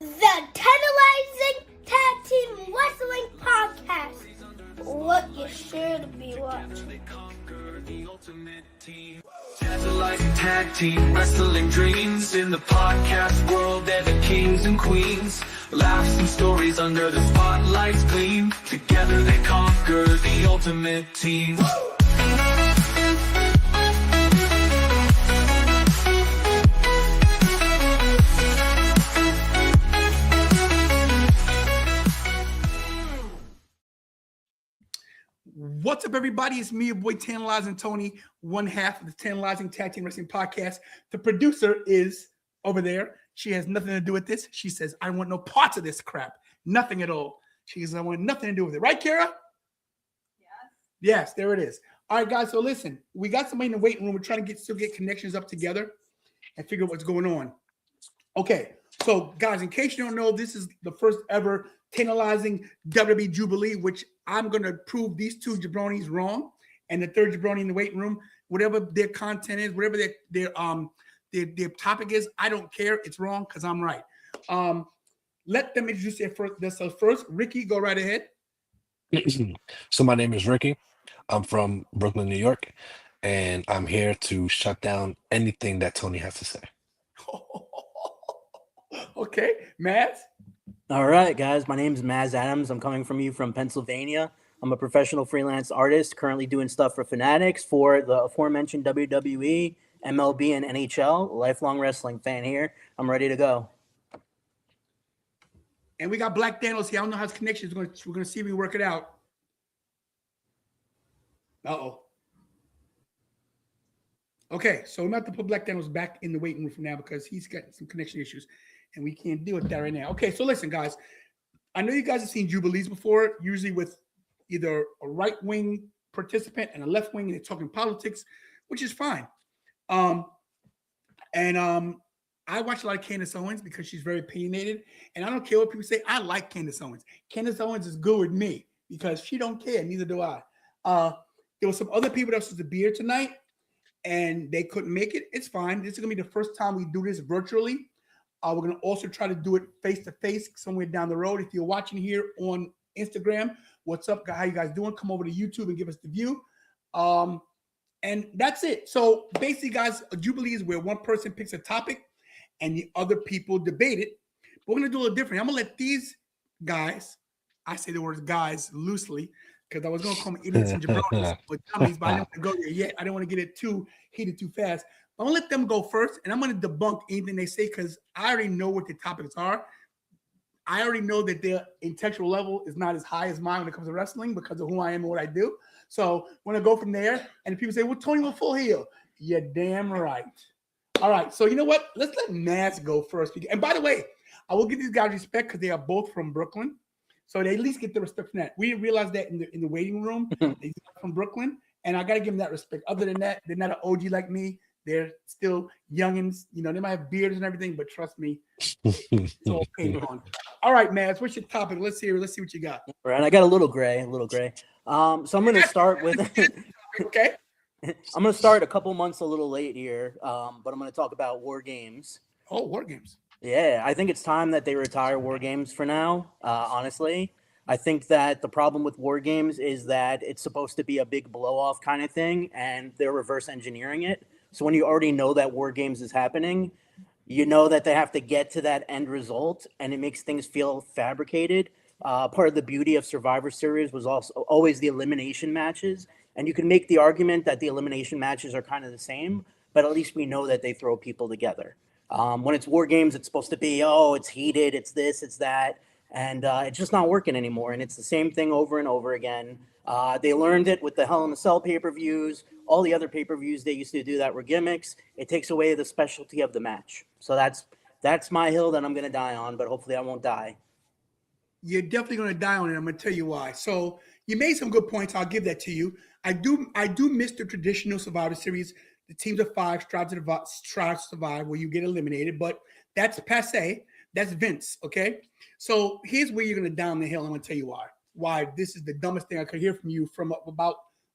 The Tantalizing Tag Team Wrestling Podcast. What you should be watching. Tantalizing tag team wrestling dreams. In the podcast world, they're the kings and queens. Laughs and stories under the spotlight's gleam. Together they conquer the ultimate team. What's up, everybody? It's me, your boy Tantalizing Tony, one half of the Tantalizing Tag Team Wrestling Podcast. The producer is over there. She has nothing to do with this. She says, I want no parts of this crap. Nothing at all. She says, I want nothing to do with it. Right, Kara? Yes, there it is. All right, guys. So listen, we got somebody in the waiting room. We're trying to still get connections up together and figure out what's going on. Okay. So, guys, in case you don't know, this is the first ever Tantalizing WWE Jubilee, which I'm going to prove these two jabronis wrong, and the third jabroni in the waiting room, whatever their content is, whatever their topic is, I don't care. It's wrong because I'm right. Let them introduce themselves first. Ricky, go right ahead. So my name is Ricky. I'm from Brooklyn, New York, and I'm here to shut down anything that Tony has to say. Okay, Matt. All right, guys. My name is Maz Adams. I'm coming from Pennsylvania. I'm a professional freelance artist, currently doing stuff for Fanatics, for the aforementioned WWE, MLB, and NHL. Lifelong wrestling fan here. I'm ready to go. And we got Black Daniels here. I don't know how his connection is. We're going to see if we work it out. Uh-oh. Okay, so I'm going to have to put Black Daniels back in the waiting room for now because he's got some connection issues. And we can't deal with that right now. Okay, so listen, guys. I know you guys have seen Jubilees before, usually with either a right-wing participant and a left-wing, and they're talking politics, which is fine. I watch a lot of Candace Owens because she's very opinionated, and I don't care what people say. I like Candace Owens. Candace Owens is good with me because she don't care. Neither do I. There were some other people that was supposed to be here tonight, and they couldn't make it. It's fine. This is going to be the first time we do this virtually. We're going to also try to do it face-to-face somewhere down the road. If you're watching here on Instagram, what's up? How you guys doing? Come over to YouTube and give us the view. And that's it. So basically, guys, a Jubilee is where one person picks a topic and the other people debate it. But we're going to do a little different. I'm going to let these guys, I say the words guys loosely, because I was going to call them idiots and jabronis or dummies, but I didn't want to go there yet. I didn't want to get it too heated too fast. I'm going to let them go first, and I'm going to debunk anything they say because I already know what the topics are. I already know that their intellectual level is not as high as mine when it comes to wrestling because of who I am and what I do. So I'm going to go from there. And if people say, well, Tony will full heel. You're damn right. All right. So you know what? Let's let Maz go first. And by the way, I will give these guys respect because they are both from Brooklyn. So they at least get the respect from that. We didn't realize that in the waiting room. They're from Brooklyn. And I got to give them that respect. Other than that, they're not an OG like me. They're still youngins. You know, they might have beards and everything, but trust me, it's all paid on. All right, Maz, what's your topic? Let's see what you got. All right, I got a little gray. So I'm going to start with okay. I'm going to start a couple months a little late here, but I'm going to talk about War Games. Oh, War Games. Yeah, I think it's time that they retire War Games for now, honestly. I think that the problem with War Games is that it's supposed to be a big blow-off kind of thing, and they're reverse engineering it. So when you already know that War Games is happening, you know that they have to get to that end result, and it makes things feel fabricated. Part of the beauty of Survivor Series was also always the elimination matches, and you can make the argument that the elimination matches are kind of the same, but at least we know that they throw people together. When it's War Games, it's supposed to be, it's heated, it's this, it's that, and it's just not working anymore, and it's the same thing over and over again. They learned it with the Hell in a Cell pay-per-views. All the other pay-per-views they used to do that were gimmicks. It takes away the specialty of the match. So that's my hill that I'm going to die on, but hopefully I won't die. You're definitely going to die on it. I'm going to tell you why. So you made some good points. I'll give that to you. I do miss the traditional Survivor Series. The teams of five strive to survive where you get eliminated, but that's passe. That's Vince, okay? So here's where you're going to die on the hill. I'm going to tell you why this is the dumbest thing I could hear from you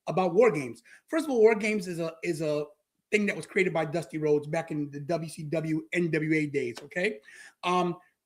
about War Games. First of all, War Games is a thing that was created by Dusty Rhodes back in the WCW NWA days, okay?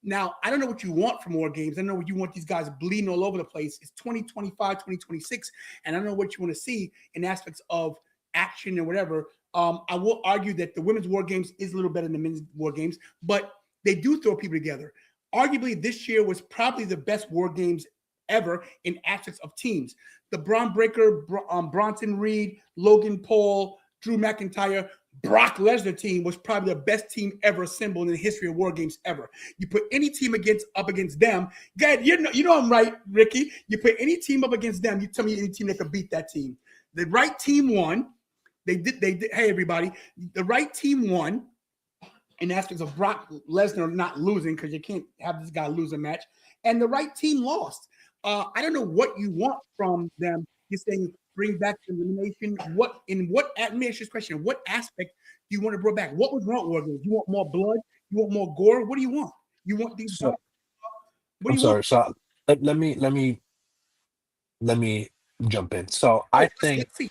Now, I don't know what you want from War Games. I don't know what you want these guys bleeding all over the place. It's 2025, 2026, and I don't know what you want to see in aspects of action and whatever. I will argue that the women's War Games is a little better than the men's War Games, but they do throw people together. Arguably, this year was probably the best War Games ever in aspects of teams. The Braun Breaker, Bronson Reed, Logan Paul, Drew McIntyre, Brock Lesnar team was probably the best team ever assembled in the history of War Games ever. You put any team up against them, God, you know I'm right, Ricky. You put any team up against them, you tell me any team that could beat that team. The right team won. They did. Hey, everybody, the right team won in aspects of Brock Lesnar not losing, because you can't have this guy lose a match, and the right team lost. I don't know what you want from them. You're saying bring back the elimination. Let me ask you this question. What aspect do you want to bring back? What was wrong with it? You want more blood? You want more gore? What do you want? You want these? So, What I'm do you sorry. want? So let me jump in. So Let's see.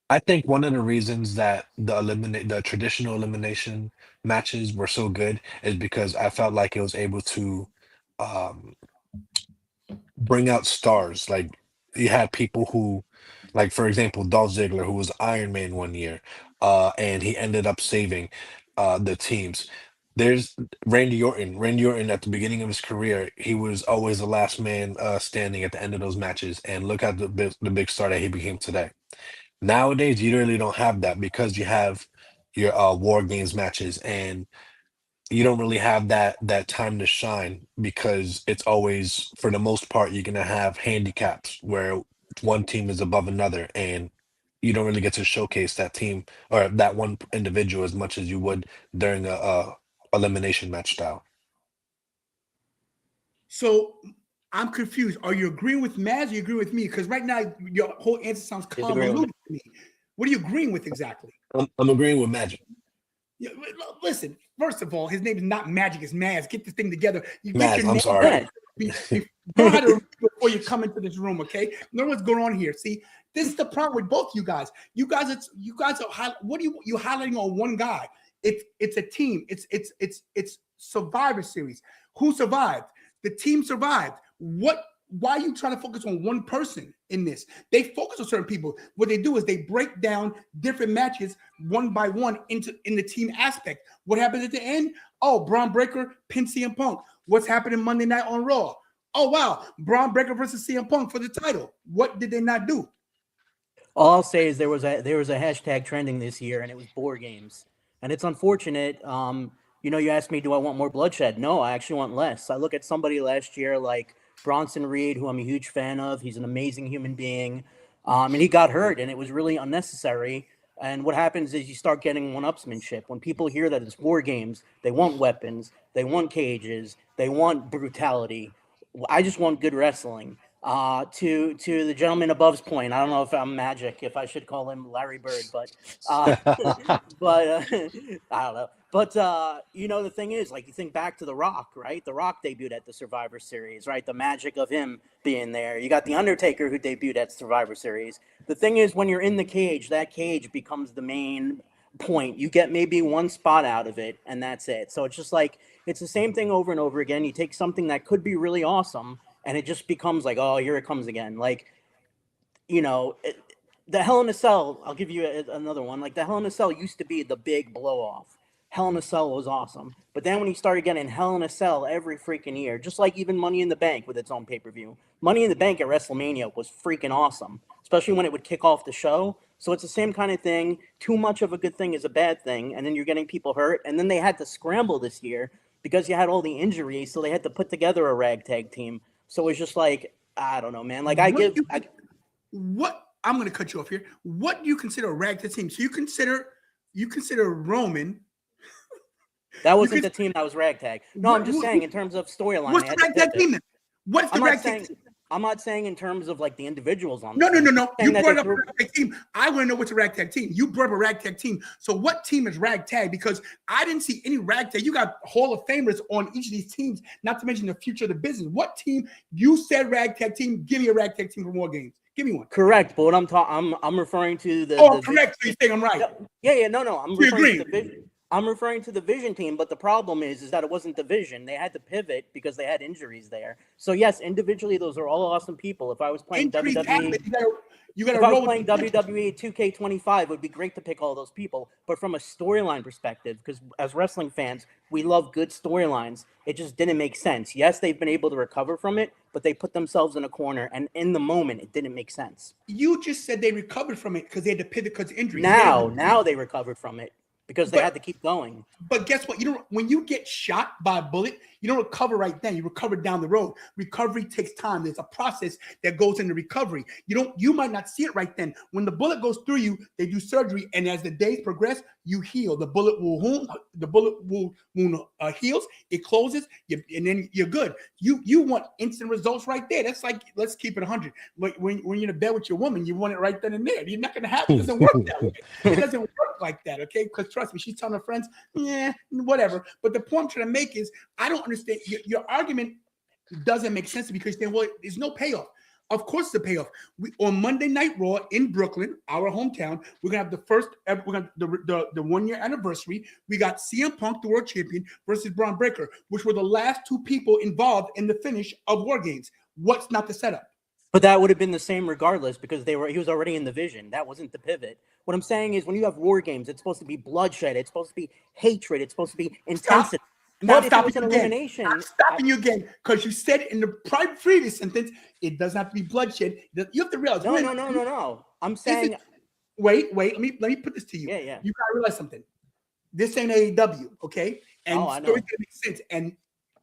I think one of the reasons that the traditional elimination matches were so good is because I felt like it was able to um bring out stars. Like you had people who, like for example, Dolph Ziggler, who was Iron Man one year, and he ended up saving the teams. There's Randy Orton. Randy Orton at the beginning of his career, he was always the last man standing at the end of those matches. And look at the big star that he became today. Nowadays, you really don't have that because you have your War Games matches, and you don't really have that time to shine because it's always, for the most part, you're gonna have handicaps where one team is above another, and you don't really get to showcase that team or that one individual as much as you would during a elimination match style. So I'm confused. Are you agreeing with Maz or you agree with me? Because right now your whole answer sounds Disagreeing with convoluted to me. What are you agreeing with exactly? I'm agreeing with Magic. Yeah, listen, first of all, his name is not Magic, it's Maz. Get this thing together. You get Maz, your I'm name sorry. right. Know how to read before you come into this room, okay? Know what's going on here. See, this is the problem with both you guys. You guys are what are you highlighting on one guy? It's a team. It's Survivor Series. Who survived? The team survived. Why are you trying to focus on one person in this? They focus on certain people. What they do is they break down different matches one by one in the team aspect. What happens at the end? Oh, Braun Breaker, pin CM Punk. What's happening Monday night on Raw? Oh, wow, Braun Breaker versus CM Punk for the title. What did they not do? All I'll say is there was a hashtag trending this year, and it was Board Games, and it's unfortunate. You asked me, do I want more bloodshed? No, I actually want less. I look at somebody last year like Bronson Reed, who I'm a huge fan of. He's an amazing human being, and he got hurt, and it was really unnecessary. And what happens is you start getting one-upsmanship. When people hear that it's War Games, they want weapons, they want cages, they want brutality. I just want good wrestling. To the gentleman above's point, I don't know if I'm Magic, if I should call him Larry Bird, but I don't know. But the thing is, like, you think back to The Rock, right? The Rock debuted at the Survivor Series, right? The magic of him being there. You got The Undertaker, who debuted at Survivor Series. The thing is, when you're in the cage, that cage becomes the main point. You get maybe one spot out of it, and that's it. So it's just like, it's the same thing over and over again. You take something that could be really awesome, and it just becomes like, oh, here it comes again. Like, the Hell in a Cell, I'll give you another one. Like, the Hell in a Cell used to be the big blow-off. Hell in a Cell was awesome. But then when you started getting Hell in a Cell every freaking year, just like even Money in the Bank with its own pay-per-view, Money in the Bank at WrestleMania was freaking awesome, especially when it would kick off the show. So it's the same kind of thing. Too much of a good thing is a bad thing, and then you're getting people hurt. And then they had to scramble this year because you had all the injuries, so they had to put together a ragtag team. So it's just like, I don't know, man. Like, I'm going to cut you off here. What do you consider a ragtag team? So you consider Roman. That wasn't the team that was ragtag. No, I'm just saying in terms of storyline. What's the ragtag team then? What's the ragtag team? I'm not saying in terms of like the individuals on. No. You brought up a ragtag team. I want to know what's a ragtag team. You brought up a ragtag team. So what team is ragtag? Because I didn't see any ragtag. You got Hall of Famers on each of these teams, not to mention the future of the business. What team? You said ragtag team. Give me a ragtag team from War Games. Give me one. Correct, but what I'm referring to the. Oh, correct. So you think I'm right? Yeah. No. I'm I'm referring to the Vision team, but the problem is that it wasn't the Vision. They had to pivot because they had injuries there. So yes, individually, those are all awesome people. If I was playing Injuries happen. WWE, You gotta if I was roll playing with the WWE 2K25, it would be great to pick all those people. But from a storyline perspective, because as wrestling fans, we love good storylines, it just didn't make sense. Yes, they've been able to recover from it, but they put themselves in a corner, and in the moment, it didn't make sense. You just said they recovered from it because they had to pivot because of injuries. Now they recovered from it because they had to keep going. But guess what? You don't. When you get shot by a bullet, you don't recover right then. You recover down the road. Recovery takes time. There's a process that goes into recovery. You might not see it right then. When the bullet goes through you, they do surgery, and as the days progress, you heal. The bullet wound heals. It closes, and then you're good. You want instant results right there. That's like, let's keep it 100. But when you're in a bed with your woman, you want it right then and there. You're not gonna have it. It doesn't work that way. It doesn't work like that, okay? Because trust me, she's telling her friends, yeah, whatever. But the point I'm trying to make is, I don't understand. Your argument doesn't make sense because you're saying, well, there's no payoff. Of course, the payoff. On Monday Night Raw in Brooklyn, our hometown, we're gonna have the first. We're gonna the 1 year anniversary. We got CM Punk, the world champion, versus Braun Breaker, which were the last two people involved in the finish of War Games. What's not the setup? But that would have been the same regardless because he was already in the Vision. That wasn't the pivot. What I'm saying is, when you have War Games, it's supposed to be bloodshed. It's supposed to be hatred. It's supposed to be intensity. Now But if it was an elimination, I'm stopping you again because you said in the previous sentence it doesn't have to be bloodshed. You have to realize. No. I'm saying. Wait. Let me put this to you. Yeah. You gotta realize something. This ain't AEW, okay? And I know. stories that make sense. And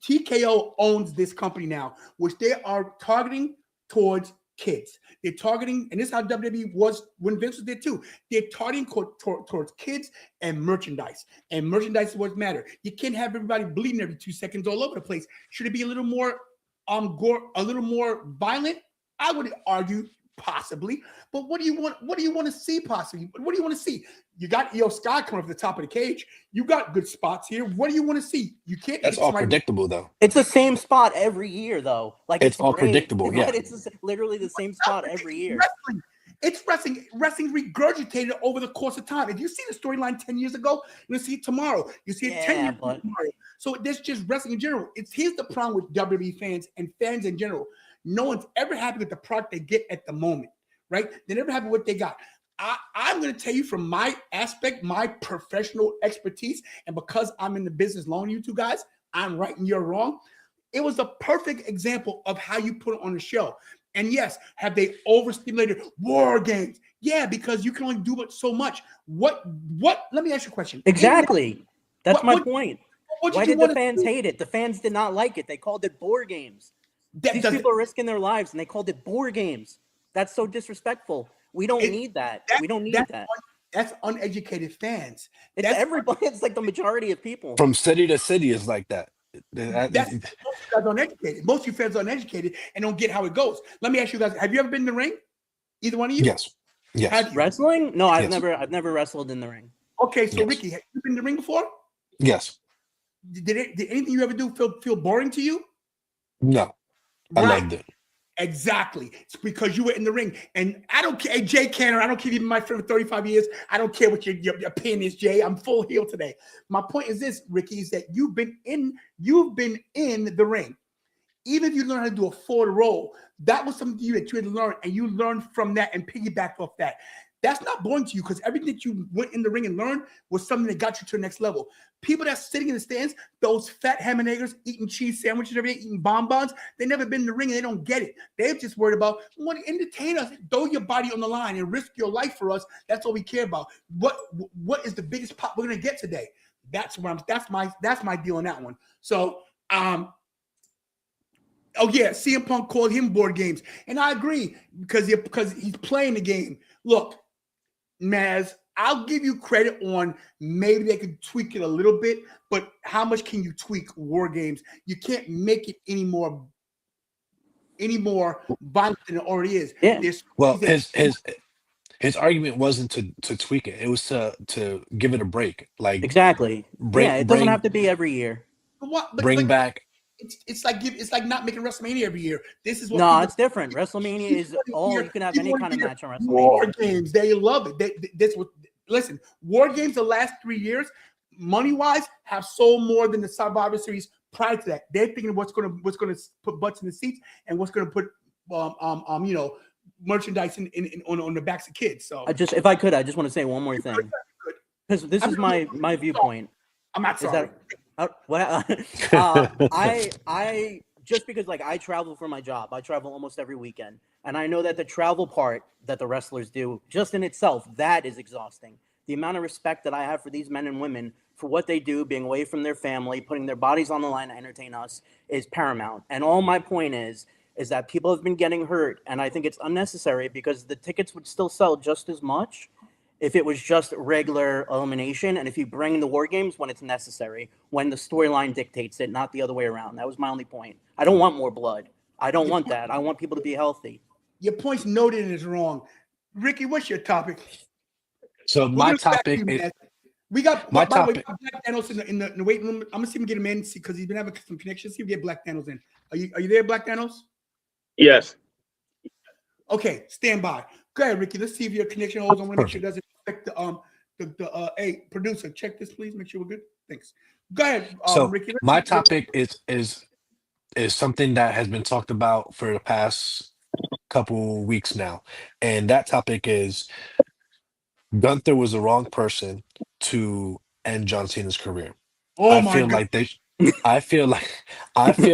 TKO owns this company now, which they are targeting towards kids. They're targeting, and this is how WWE was when Vince was there too. They're targeting towards kids and merchandise. And merchandise is what matters. You can't have everybody bleeding every 2 seconds all over the place. Should it be a little more gore, a little more violent? I would argue possibly. But what do you want? What do you want to see possibly? What do you want to see? You got Io Sky coming off the top of the cage. You got good spots here. What do you want to see? You can't. That's all predictable, though. It's the same spot every year, though. Like it's all great, predictable. Yeah, it's literally the same spot every year. It's wrestling regurgitated over the course of time. If you see the storyline 10 years ago, you'll see it tomorrow. You see it 10 years tomorrow. So that's just wrestling in general. Here's the problem with WWE fans and fans in general. No one's ever happy with the product they get at the moment, right? They're never happy with what they got. I'm going to tell you from my aspect, my professional expertise, and because I'm in the business loaning you two guys, I'm right and you're wrong. It was a perfect example of how you put it on the show. And yes, have they overstimulated War Games? Yeah, because you can only do it so much. What? Let me ask you a question. Exactly. That's my point. Why did the fans hate it? The fans did not like it. They called it Boar Games. These people are risking their lives, and they called it Boar Games. That's so disrespectful. We don't need that. We don't need that. That's uneducated fans. It's everybody. It's like the majority of people. From city to city is like that. Most guys uneducated. Most of you fans are uneducated and don't get how it goes. Let me ask you guys: have you ever been in the ring? Either one of you? Yes. Wrestling? No, I've never wrestled in the ring. Okay, so Ricky, have you been in the ring before? Yes. Did anything you ever do feel boring to you? No. I loved it. Exactly. It's because you were in the ring. And I don't care, Jay Canner, I don't care if you've been my friend for 35 years. I don't care what your opinion is, Jay. I'm full heel today. My point is this, Ricky, is that you've been in the ring. Even if you learn how to do a forward roll, that was something that you had to learn, and you learned from that and piggybacked off that. That's not boring to you because everything that you went in the ring and learned was something that got you to the next level. People that's sitting in the stands, those fat ham and eggers eating cheese sandwiches every day, eating bonbons, they never been in the ring and they don't get it. They're just worried about, want to entertain us, throw your body on the line and risk your life for us. That's all we care about. What is the biggest pop we're gonna get today? That's my deal on that one. So CM Punk called him Board Games, and I agree because he's playing the game. Look, Maz, I'll give you credit on maybe they could tweak it a little bit, but how much can you tweak War Games? You can't make it any more violent than it already is. Yeah. Well, his argument wasn't to tweak it; it was to give it a break. Like exactly. It doesn't have to be every year. Bring back. It's like not making WrestleMania every year. This is what it's different. WrestleMania is all you can have any kind of match on WrestleMania. War Games, they love it. Listen, War Games the last 3 years, money-wise, have sold more than the Survivor Series prior to that. They're thinking what's gonna put butts in the seats and what's gonna put merchandise on the backs of kids. So if I could, I just want to say one more thing. Because this is my viewpoint. I'm not sorry. I just because like I travel for my job, I travel almost every weekend, and I know that the travel part that the wrestlers do, just in itself, that is exhausting. The amount of respect that I have for these men and women for what they do, being away from their family, putting their bodies on the line to entertain us, is paramount. And all my point is that people have been getting hurt, and I think it's unnecessary because the tickets would still sell just as much if it was just regular elimination, and if you bring the War Games when it's necessary, when the storyline dictates it, not the other way around. That was my only point. I don't want more blood. I don't want that. I want people to be healthy. Your point's noted and is wrong. Ricky, what's your topic? So my topic is... We got my topic. Black Thanos in the waiting room. I'm gonna see him get him in because he's been having some connections. See if we get Black Thanos in. Are you there, Black Thanos? Yes. Okay, stand by. Go ahead, Ricky. Let's see if your connection holds. I want to make sure it doesn't affect the hey, producer, check this, please. Make sure we're good. Thanks. Go ahead, So Ricky. my topic is something that has been talked about for the past couple weeks now, and that topic is Gunther was the wrong person to end John Cena's career. Oh I my feel God. like they I feel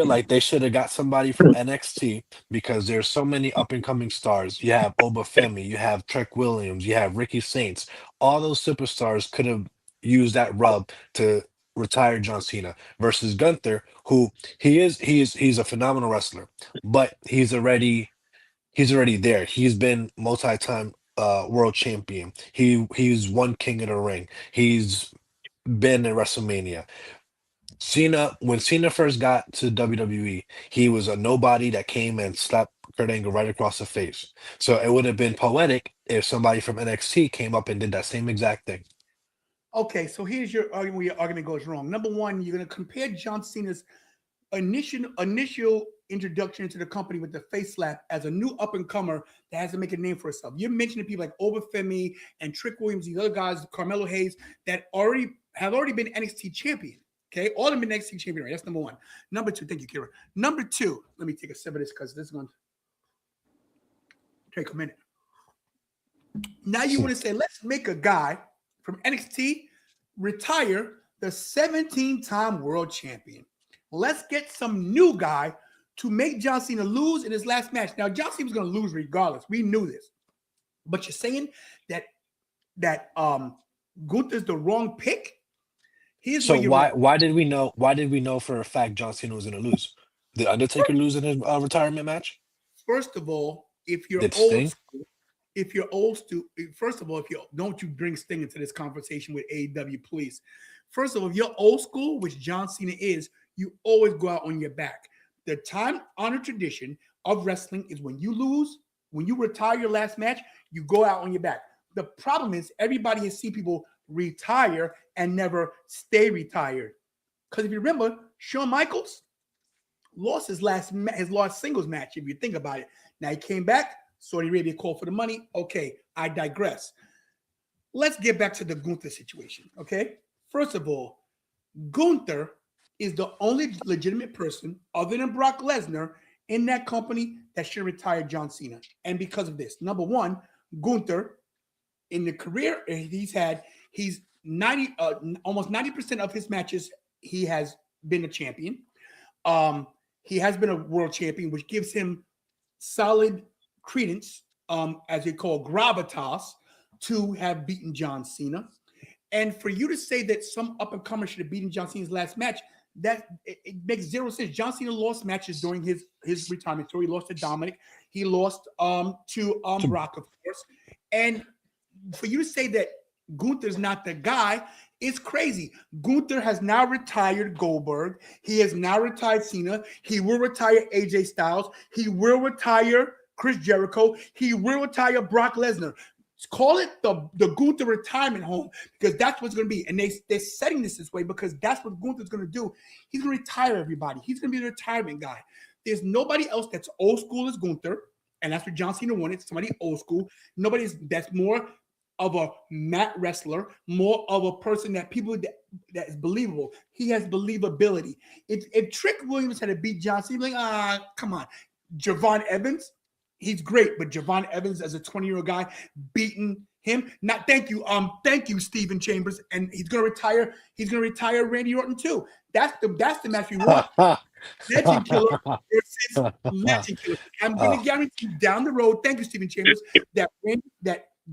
like they should have got somebody from NXT because there's so many up and coming stars. You have Oba Femi, you have Trek Williams, you have Ricky Saints. All those superstars could have used that rub to retire John Cena versus Gunther, who he's a phenomenal wrestler, but he's already there. He's been multi-time world champion. He's won King of the Ring. He's been in WrestleMania. When Cena first got to WWE, he was a nobody that came and slapped Kurt Angle right across the face. So it would have been poetic if somebody from NXT came up and did that same exact thing. Okay, so here's your argument where your argument goes wrong. Number one, you're going to compare John Cena's initial introduction into the company with the face slap as a new up-and-comer that has to make a name for itself. You're mentioning people like Oba Femi and Trick Williams, these other guys, Carmelo Hayes, that have already been NXT champion. Okay, all of them been NXT champion, right? That's number one. Number two, thank you, Kira. Number two, let me take a sip of this because this is going to take a minute. Now you want to say, let's make a guy from NXT retire the 17-time world champion. Let's get some new guy to make John Cena lose in his last match. Now, John Cena was going to lose regardless. We knew this. But you're saying that Gunther's the wrong pick? So why did we know for a fact John Cena was going to lose? Did Undertaker lose in his retirement match? First of all, if you're don't you bring Sting into this conversation with AEW, please. First of all, if you're old school, which John Cena is, you always go out on your back. The time-honored tradition of wrestling is when you lose, when you retire your last match, you go out on your back. The problem is everybody has seen people retire and never stay retired. Because if you remember, Shawn Michaels lost his last singles match, if you think about it. Now he came back, Saudi Arabia called for the money. Okay, I digress. Let's get back to the Gunther situation, okay? First of all, Gunther is the only legitimate person other than Brock Lesnar in that company that should retire John Cena. And because of this, number one, Gunther, in the career he's almost 90% of his matches, he has been a champion. He has been a world champion, which gives him solid credence, as they call gravitas, to have beaten John Cena. And for you to say that some up-and-comer should have beaten John Cena's last match, it makes zero sense. John Cena lost matches during his retirement tour. He lost to Dominic. He lost to Brock, of course. And for you to say that Gunther's not the guy, it's crazy. Gunther has now retired Goldberg. He has now retired Cena. He will retire AJ Styles. He will retire Chris Jericho. He will retire Brock Lesnar. Call it the Gunther retirement home because that's what's going to be. And they're setting this way because that's what Gunther's going to do. He's going to retire everybody. He's going to be the retirement guy. There's nobody else that's old school as Gunther, and that's what John Cena wanted, somebody old school. Nobody that's more of a mat wrestler, more of a person that people that is believable. He has believability. If Trick Williams had to beat John Cena, like, come on. Javon Evans, he's great, but Javon Evans as a 20-year-old guy beating him. Not thank you, Stephen Chambers. And he's gonna retire. He's gonna retire Randy Orton too. That's the match we want. Legend Killer versus Legend Killer. I'm gonna guarantee down the road, thank you, Stephen Chambers, that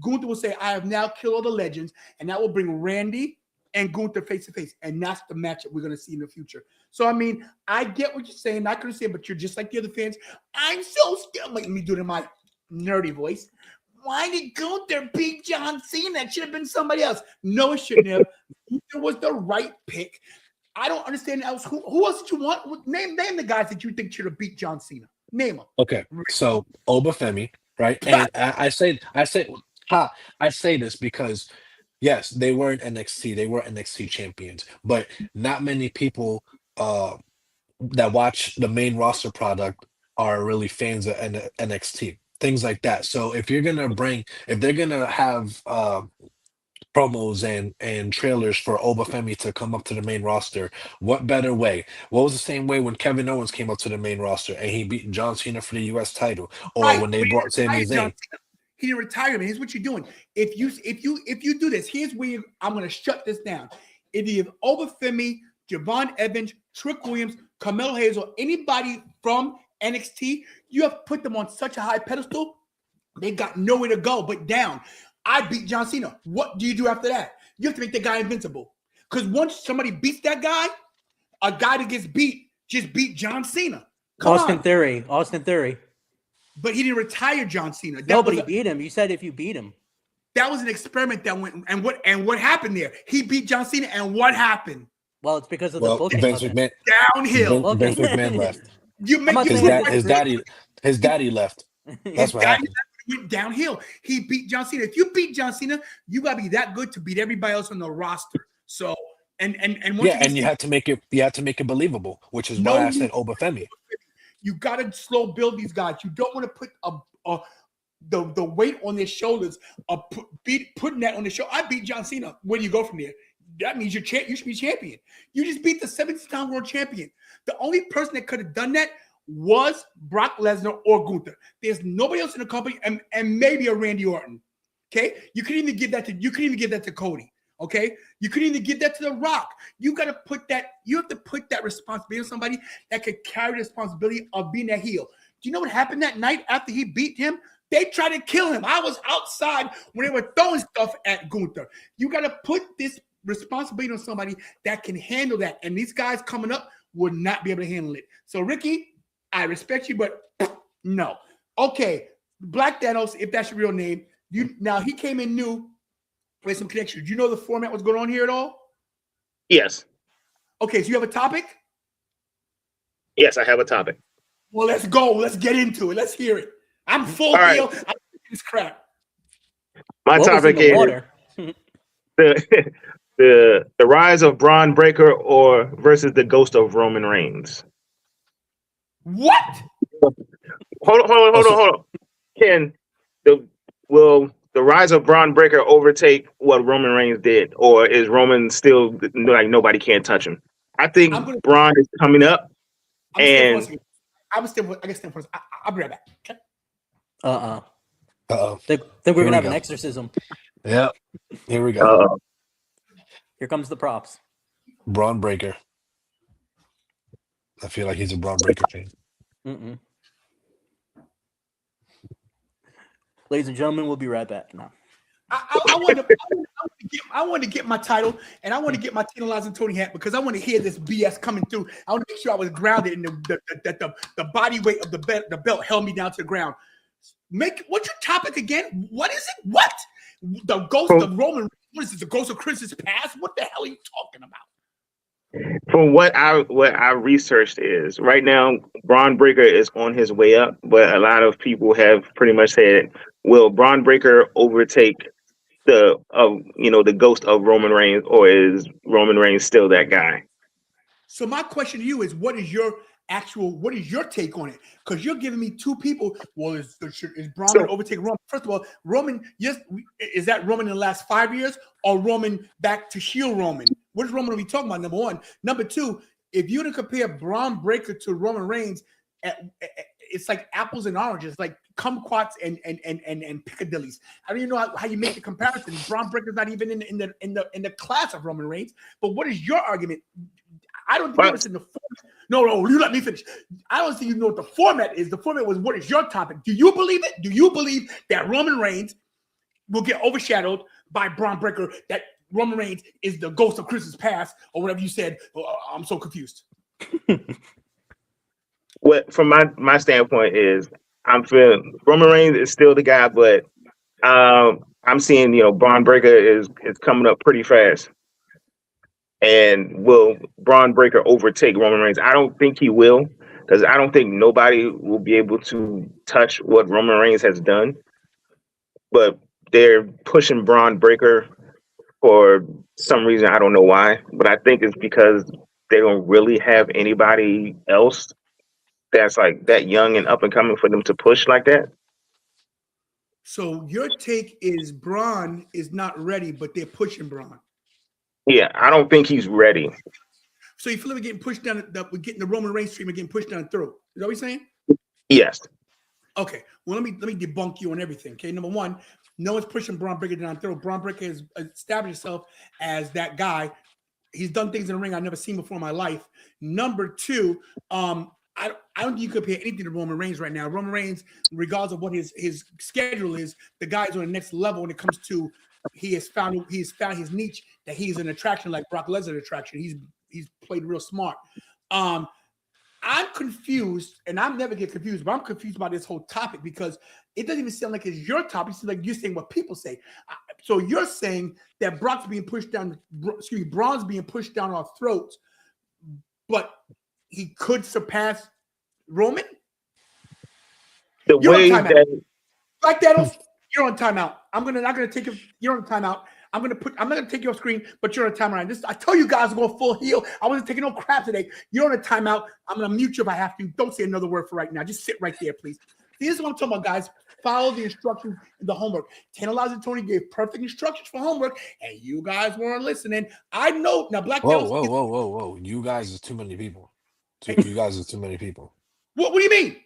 Gunther will say, I have now killed all the legends, and that will bring Randy and Gunther face to face. And that's the match that we're going to see in the future. So, I mean, I get what you're saying. Not going to say it, but you're just like the other fans. I'm so scared. Let me do it in my nerdy voice. Why did Gunther beat John Cena? It should have been somebody else. No, it shouldn't have. Gunther was the right pick. I don't understand else. Who else did you want? Name the guys that you think should have beat John Cena. Name them. Okay, so Obafemi, right? And I say this because yes, they were in NXT, they were NXT champions, but not many people that watch the main roster product are really fans of NXT, things like that. So if they're gonna have promos and trailers for Obafemi to come up to the main roster, what better way? What was the same way when Kevin Owens came up to the main roster and he beat John Cena for the US title, or when they brought Sami Zayn? He didn't retire, man. Here's what you're doing. If you do this, here's where I'm going to shut this down. If you have Obafemi, Javon Evans, Trick Williams, Carmelo Hayes, or anybody from NXT, you have put them on such a high pedestal, they got nowhere to go but down. I beat John Cena. What do you do after that? You have to make the guy invincible. Because once somebody beats that guy, a guy that gets beat just beat John Cena. Austin Theory. But he didn't retire John Cena. Nobody beat him. You said if you beat him. That was an experiment that went. And what happened there? He beat John Cena, and what happened? Well, it's because of the booking. Vince McMahon, downhill. Vince McMahon left. His daddy left. That's what happened. Went downhill. He beat John Cena. If you beat John Cena, you gotta be that good to beat everybody else on the roster. So and you had to make it believable, which is why I said Obafemi. You gotta slow build these guys. You don't want to put the weight on their shoulders. Putting that on the show. I beat John Cena. Where do you go from there? That means you should be champion. You just beat the 7th-time world champion. The only person that could have done that was Brock Lesnar or Gunther. There's nobody else in the company, and maybe a Randy Orton. Okay, you couldn't even give that to Cody. Okay, you couldn't even give that to The Rock. You have to put that responsibility on somebody that could carry the responsibility of being a heel. Do you know what happened that night after he beat him? They tried to kill him. I was outside when they were throwing stuff at Gunther. You got to put this responsibility on somebody that can handle that, and these guys coming up would not be able to handle it. So Ricky, I respect you, but no. Okay, Black Thanos, if that's your real name. Now he came in new with some connections. Do you know the format was going on here at all? Yes. Okay, so you have a topic? Yes, I have a topic. Well, let's go. Let's get into it. Let's hear it. I'm full deal. I'm this crap. My topic is the rise of Braun Breaker versus the ghost of Roman Reigns. What? Hold on. Will the rise of Braun Breaker overtake what Roman Reigns did, or is Roman still like nobody can't touch him? I think Braun is coming up, I can stand for us. I'll be right back. Okay. Think we're gonna have an exorcism. Yep. Here we go. Here comes the props. Braun Breaker. I feel like he's a Braun Breaker fan. Mm-mm. Ladies and gentlemen, we'll be right back now. I want to get my title, and I want to get my Tantalizing Tony hat because I want to hear this BS coming through. I want to make sure I was grounded and the body weight of the belt held me down to the ground. What's your topic again? What is it? What? The ghost of Roman? What is this? The ghost of Chris's past? What the hell are you talking about? From what I researched is right now Braun Breaker is on his way up, but a lot of people have pretty much said, will Braun Breaker overtake the ghost of Roman Reigns, or is Roman Reigns still that guy? So my question to you is, what is your actual, what is your take on it? Because you're giving me two people. Well, is Braun So- going to overtake Roman? First of all, Roman, yes, is that Roman in the last 5 years or Roman back to heel Roman? What is Roman are we talking about? Number one. Number two, if you were to compare Braun Breaker to Roman Reigns, it's like apples and oranges, like kumquats and Piccadillys. I don't even know how you make the comparison. Braun Breaker's not even in the class of Roman Reigns. But what is your argument? I don't think you understand the format. No, you let me finish. I don't think you know what the format is. The format was, what is your topic? Do you believe it? Do you believe that Roman Reigns will get overshadowed by Braun Breaker, that Roman Reigns is the ghost of Christmas past, or whatever you said? I'm so confused. What from my standpoint is, I'm feeling Roman Reigns is still the guy, but I'm seeing Braun Breaker is coming up pretty fast. And will Braun Breaker overtake Roman Reigns? I don't think he will, because I don't think nobody will be able to touch what Roman Reigns has done. But they're pushing Braun Breaker for some reason. I don't know why, but I think it's because they don't really have anybody else that's like that young and up and coming for them to push like that. So your take is Braun is not ready, but they're pushing Braun. Yeah, I don't think he's ready. So you feel like we're getting pushed down, we're getting the Roman Reigns stream and getting pushed down the throat. Is that what you're saying? Yes. Okay. Well, let me debunk you on everything. Okay. Number one, no one's pushing Braun Breaker down the throat. Braun Breaker has established himself as that guy. He's done things in the ring I've never seen before in my life. Number two, I don't think you compare anything to Roman Reigns right now. Roman Reigns, regardless of what his schedule is, the guy's on the next level when it comes to he has found his niche, that he's an attraction like Brock Lesnar attraction. He's played real smart. I'm confused, and I'm never get confused, but I'm confused about this whole topic because it doesn't even sound like it's your topic. It's like you're saying what people say. So you're saying that Braun's being pushed down our throats, but he could surpass Roman? The You're way on timeout. that Like that, you're on timeout. I'm not gonna take it. You're on timeout. I'm not gonna take your screen, but you're on timeout. I tell you guys, I'm going full heel. I wasn't taking no crap today. You're on a timeout. I'm gonna mute you if I have to. Don't say another word for right now. Just sit right there, please. This is what I'm talking about, guys. Follow the instructions in the homework. Tantalizing Tony gave perfect instructions for homework, and you guys weren't listening. I know now. Black belts. Whoa! You guys are too many people. You guys are too many people. What do you mean?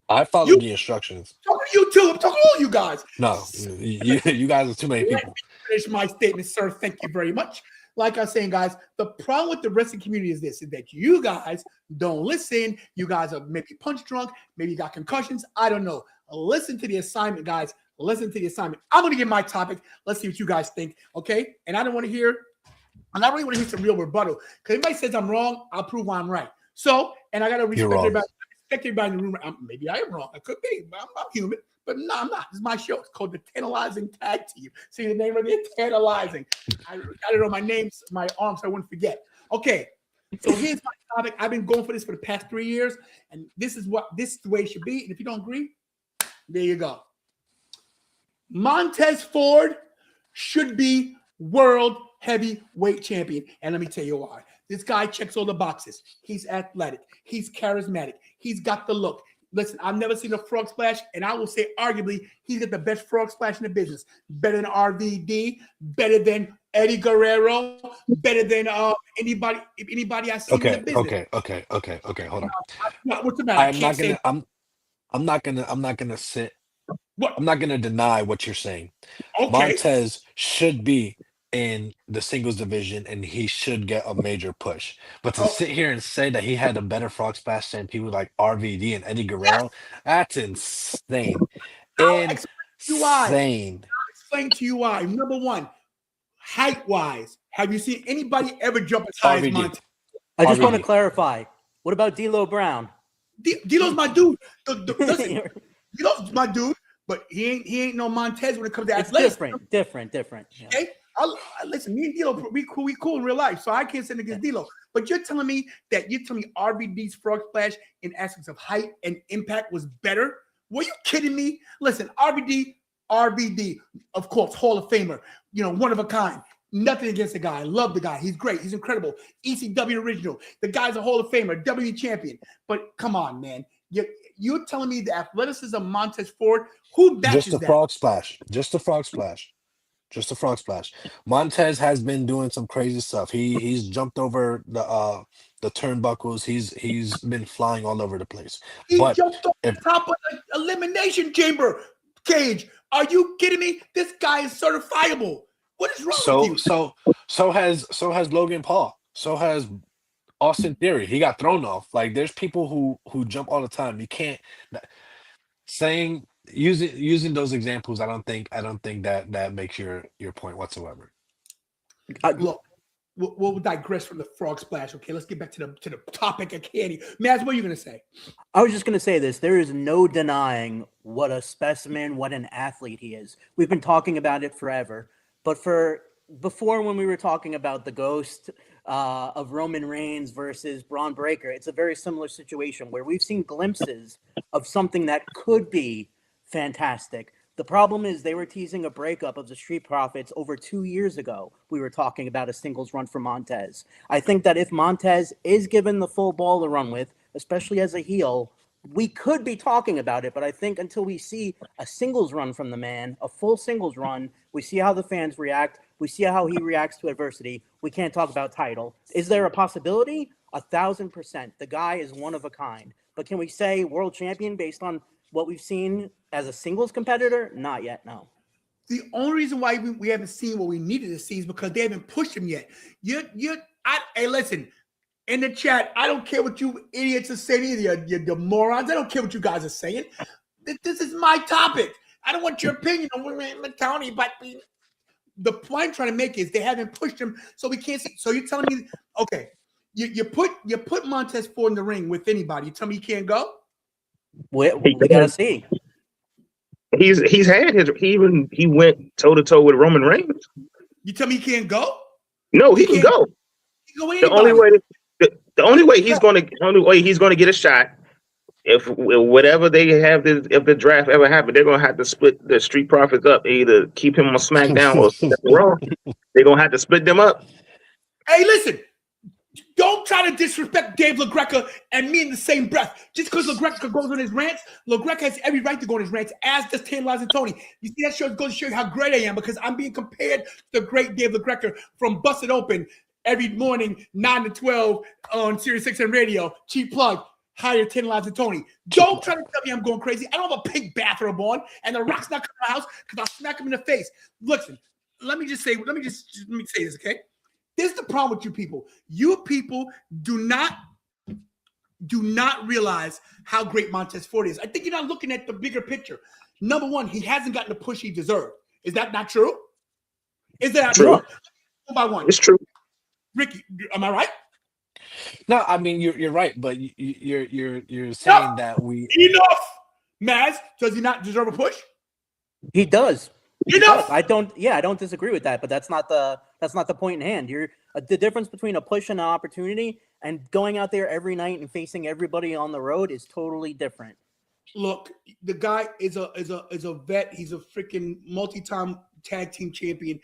I followed the instructions. I'm talking to you too. I'm talking to all you guys. No, you guys are too many people. Let me finish my statement, sir. Thank you very much. Like I was saying, guys, the problem with the wrestling community is that you guys don't listen. You guys are maybe punch drunk, maybe you got concussions. I don't know. Listen to the assignment, guys. Listen to the assignment. I'm going to get my topic. Let's see what you guys think, okay? And I don't want to hear, and I really want to hear some real rebuttal. Because if anybody says I'm wrong, I'll prove why I'm right. So, and I got to respect everybody in the room. Maybe I am wrong. I could be. I'm human. But no, I'm not. This is my show. It's called the Tantalizing Tag Team. See the name of it? Tantalizing. I got it on my names, my arms, so I wouldn't forget. Okay. So here's my topic. I've been going for this for the past 3 years, and this is the way it should be. And if you don't agree, there you go. Montez Ford should be world heavyweight champion. And let me tell you why. This guy checks all the boxes. He's athletic. He's charismatic. He's got the look. Listen, I've never seen a frog splash, and I will say arguably he's got the best frog splash in the business. Better than RVD, better than Eddie Guerrero, better than anybody I've seen in the business. Okay. Hold on. What's the matter? I'm not gonna sit. What? I'm not gonna deny what you're saying. Okay. Montez should be in the singles division and he should get a major push. But to sit here and say that he had a better frog splash than people like RVD and Eddie Guerrero, that's insane. I'll explain to you why. Number one, height-wise, have you seen anybody ever jump as high as Montez? I just want to clarify. What about D'Lo Brown? D'Lo's my dude. Listen, D'Lo's my dude, but he ain't no Montez when it comes to athleticism. Different. Yeah. Okay. Listen, me and D'Lo, we cool in real life, so I can't say against D'Lo. But you're telling me RVD's frog splash in aspects of height and impact was better? Were you kidding me? Listen, RVD, of course, Hall of Famer, one of a kind. Nothing against the guy. I love the guy. He's great. He's incredible. ECW original. The guy's a Hall of Famer, WWE champion. But come on, man. You're telling me the athleticism of Montez Ford, who matches Just a that? frog splash. Just a frog splash. Just a frog splash. Montez has been doing some crazy stuff. He's jumped over the turnbuckles. He's been flying all over the place. He But jumped off if the top of the elimination chamber cage. Are you kidding me? This guy is certifiable. What is wrong with you? so has Logan Paul. So has Austin Theory. He got thrown off. Like there's people who jump all the time. You can't saying using those examples. I don't think that makes your point whatsoever. Look, we'll digress from the frog splash. Okay, let's get back to the topic at candy. Maz, what are you gonna say? I was just going to say this. There is no denying what a specimen, what an athlete he is. We've been talking about it forever. But before when we were talking about the ghost of Roman Reigns versus Braun Breaker, it's a very similar situation where we've seen glimpses of something that could be fantastic. The problem is they were teasing a breakup of the Street Profits over 2 years ago. We were talking about a singles run for Montez. I think that if Montez is given the full ball to run with, especially as a heel, we could be talking about it. But I think until we see a singles run from the man, a full singles run, we see how the fans react, we see how he reacts to adversity, we can't talk about title. Is there a possibility? 1,000%. The guy is one of a kind. But can we say world champion based on what we've seen as a singles competitor? Not yet, no. The only reason why we haven't seen what we needed to see is because they haven't pushed him yet. Hey, listen, in the chat, I don't care what you idiots are saying either, you morons. I don't care what you guys are saying. This is my topic. I don't want your opinion on Tony, but the point I'm trying to make is they haven't pushed him, so we can't see. So you're telling me, okay, you put Montez Ford in the ring with anybody. You tell me he can't go? We gotta see. He's had his he went toe to toe with Roman Reigns. You tell me he can't go? No, he can go. He can go with The only anybody. way the only way he's gonna get a shot if whatever they have if the draft ever happened, they're gonna have to split the Street Profits up, either keep him on SmackDown or Raw. They're gonna have to split them up. Hey, listen. Don't try to disrespect Dave LaGreca and me in the same breath. Just because LaGreca goes on his rants, LaGreca has every right to go on his rants, as does Tantalizing Tony. You see, that show goes to show you how great I am because I'm being compared to the great Dave LaGreca from Busted Open every morning, 9 to 12 on Sirius XM Radio. Cheap plug. Hire Tantalizing Tony. Don't try to tell me I'm going crazy. I don't have a pink bathrobe on, and the Rock's not coming to my house because I'll smack him in the face. Listen, let me say this, okay? This is the problem with you people. You people do not realize how great Montez Ford is. I think you're not looking at the bigger picture. Number one, he hasn't gotten the push he deserved. Is that not true? Is that True. true? One by one. It's true. Ricky, am I right? No, I mean you're right, but you're saying that we Enough. Maz, does he not deserve a push? He does. Enough. I don't disagree with that, but that's not the point in hand. The difference between a push and an opportunity and going out there every night and facing everybody on the road is totally different. Look, the guy is a vet. He's a freaking multi-time tag team champion.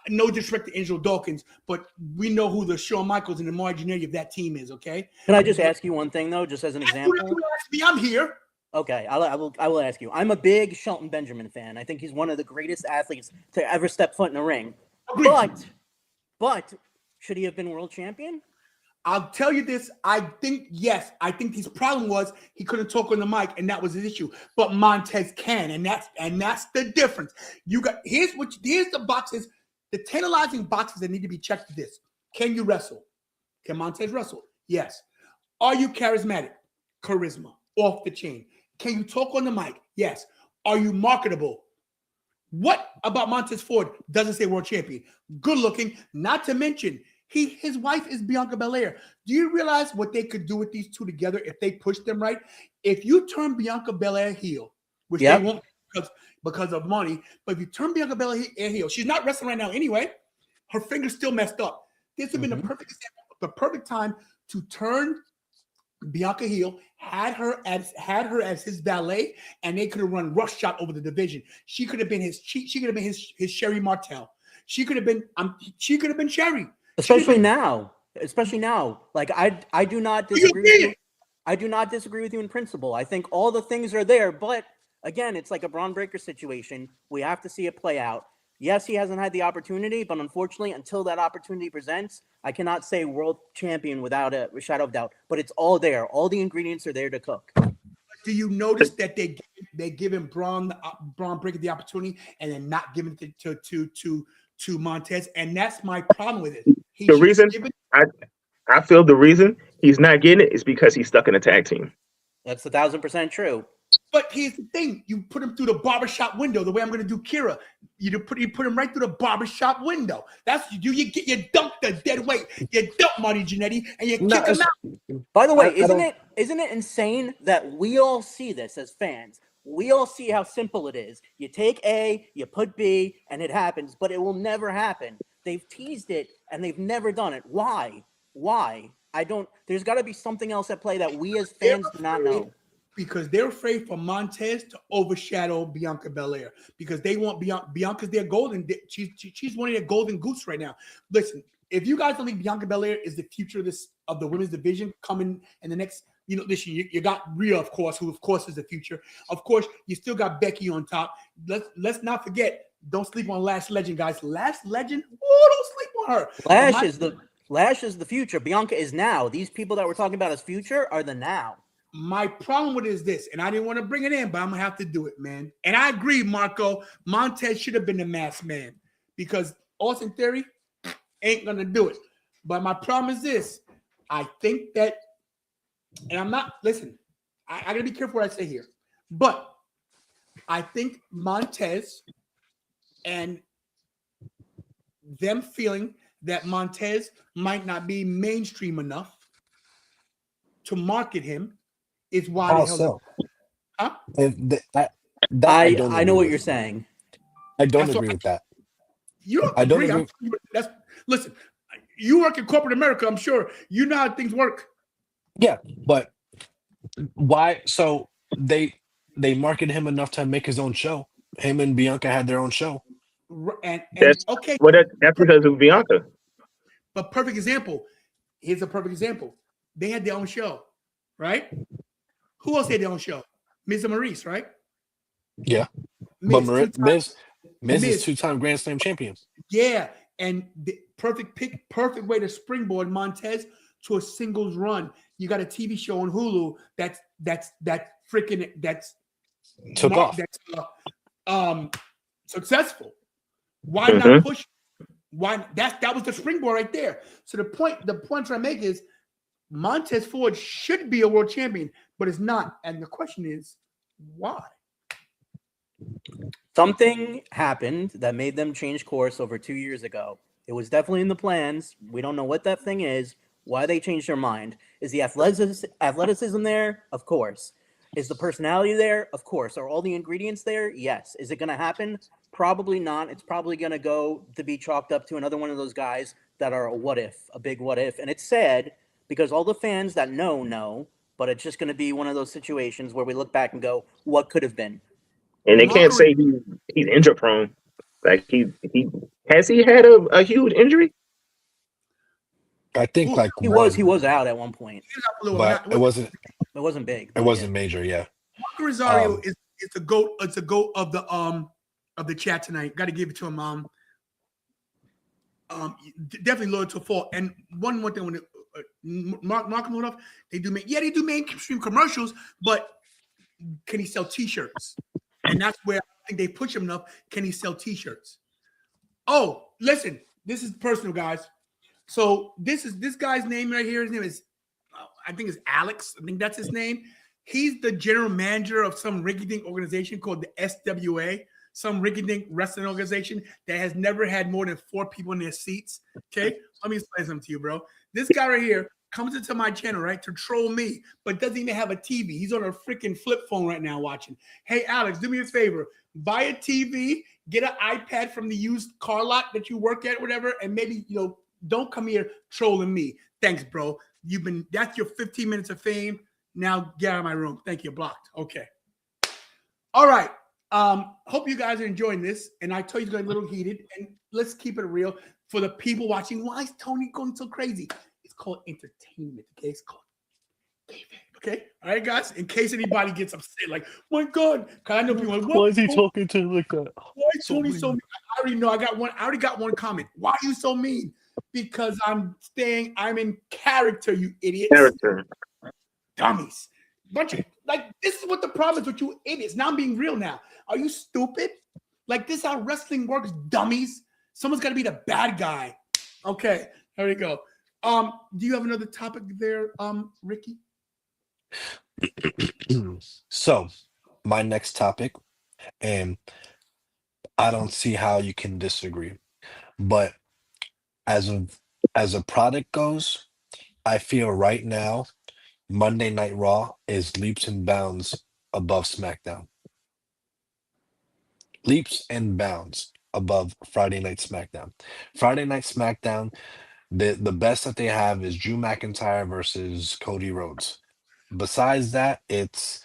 No disrespect to Angelo Dawkins, but we know who the Shawn Michaels and the marginality of that team is. Okay. Can I just ask you one thing though, just as an example? I'm here. Okay, I will ask you. I'm a big Shelton Benjamin fan. I think he's one of the greatest athletes to ever step foot in a ring. Agreed. But should he have been world champion? I'll tell you this. I think his problem was he couldn't talk on the mic, and that was his issue. But Montez can, and that's the difference. Here's the boxes, the tantalizing boxes that need to be checked to this. Can you wrestle? Can Montez wrestle? Yes. Are you charismatic? Charisma. Off the chain. Can you talk on the mic? Yes. Are you marketable? What about Montez Ford doesn't say world champion? Good looking. Not to mention, his wife is Bianca Belair. Do you realize what they could do with these two together if they push them right? If you turn Bianca Belair heel, which they won't because of money, but if you turn Bianca Belair heel, she's not wrestling right now anyway. Her finger's still messed up. This would have been the perfect example, the perfect time to turn Bianca heel, had her as his valet, and they could have run roughshod over the division. She could have been his Sherry Martel. She could have been. She could have been Cherry. Especially now. Like I do not disagree with you. I do not disagree with you in principle. I think all the things are there, but again, it's like a Braun Breaker situation. We have to see it play out. Yes, he hasn't had the opportunity, but unfortunately, until that opportunity presents, I cannot say world champion without a shadow of doubt. But it's all there. All the ingredients are there to cook. Do you notice that they giving Braun Breaker the opportunity and then not giving it to Montez? And that's my problem with it. The reason I feel the reason he's not getting it is because he's stuck in a tag team. That's 1,000% true. But here's the thing: you put him through the barbershop window. The way I'm going to do Kira, you put him right through the barbershop window. That's you get you dunk the dead weight, you dump Marty Jannetty, and you kick him out. By the way, isn't it insane that we all see this as fans? We all see how simple it is. You take A, you put B, and it happens, but it will never happen. They've teased it and they've never done it. Why? There's got to be something else at play that we as fans do not know. Because they're afraid for Montez to overshadow Bianca Belair, because they want Bianca's their golden. She's one of their golden goose right now. Listen, if you guys don't think Bianca Belair is the future of the women's division coming in the next, listen, you got Rhea, of course, who of course is the future. Of course, you still got Becky on top. Let's not forget. Don't sleep on Lash Legend, guys. Lash Legend. Oh, don't sleep on her. Lash is the future. Bianca is now. These people that we're talking about as future are the now. My problem with it is this, and I didn't want to bring it in, but I'm gonna have to do it, man. And I agree, Marco. Montez should have been the masked man because Austin Theory ain't gonna do it. But my problem is this: I think that, and I'm not. Listen, I gotta be careful what I say here, but I think Montez and them feeling that Montez might not be mainstream enough to market him is why How they held so? Huh? I know what you're saying. I don't agree with that. You don't I don't agree. agree. Listen, you work in corporate America, I'm sure. You know how things work. Yeah, but why? So they marketed him enough to make his own show. Him and Bianca had their own show. And That's okay. Well, that's because of Bianca. But perfect example. Here's a perfect example. They had their own show, right? Who else had their own show? Miz and Maurice, right? Yeah. But Miz is two-time Grand Slam champion. Yeah. And the perfect way to springboard Montez to a singles run. You got a TV show on Hulu that's took off. That's successful. Why not push? Why that was the springboard right there. So the point I make is Montez Ford should be a world champion, but it's not. And the question is, why? Something happened that made them change course over 2 years ago. It was definitely in the plans. We don't know what that thing is, why they changed their mind. Is the athleticism there? Of course. Is the personality there? Of course. Are all the ingredients there? Yes. Is it going to happen? Probably not. It's probably going to go to be chalked up to another one of those guys that are a big what if. And it's sad because all the fans that know, but it's just going to be one of those situations where we look back and go, what could have been? And they can't say he's injury prone. Like he had a huge injury? I think he was out at one point, but it wasn't big. It wasn't major, yeah. Marco Rosario is the goat. It's a goat of the chat tonight. Got to give it to him. Definitely loyal to a fault. And one more thing, when Mark Modoff, they do mainstream commercials, but can he sell T-shirts? And that's where I think they push him enough. Can he sell T-shirts? Oh, listen, this is personal, guys. So this guy's name right here. His name is, I think it's Alex. I think that's his name. He's the general manager of some rinky-dink organization called the SWA, some rinky-dink wrestling organization that has never had more than 4 people in their seats. Okay, let me explain something to you, bro. This guy right here comes into my channel, right, to troll me, but doesn't even have a TV. He's on a freaking flip phone right now watching. Hey, Alex, do me a favor. Buy a TV, get an iPad from the used car lot that you work at, whatever, and maybe, don't come here trolling me. Thanks, bro. That's your 15 minutes of fame. Now get out of my room. Thank you. Blocked. Okay. All right. Hope you guys are enjoying this. And I told you it's going a little heated. And let's keep it real for the people watching. Why is Tony going so crazy? It's called entertainment. Okay, it's called kayfabe. Okay, all right, guys. In case anybody gets upset, like, my God, because I know people. Like, Why is he talking to him like that? Why is Tony so mean? I already know. I already got one comment. Why are you so mean? Because I'm in character, you idiots. Character. Dummies. Bunch of, like, this is what the problem is with you idiots. Now I'm being real now. Are you stupid? Like, this is how wrestling works, dummies. Someone's got to be the bad guy. Okay, there we go. Do you have another topic there, Ricky? So, my next topic, and I don't see how you can disagree, but as a product goes, I feel right now Monday Night Raw is leaps and bounds above SmackDown. Leaps and bounds above Friday Night SmackDown. Friday Night SmackDown, the best that they have is Drew McIntyre versus Cody Rhodes. Besides that, it's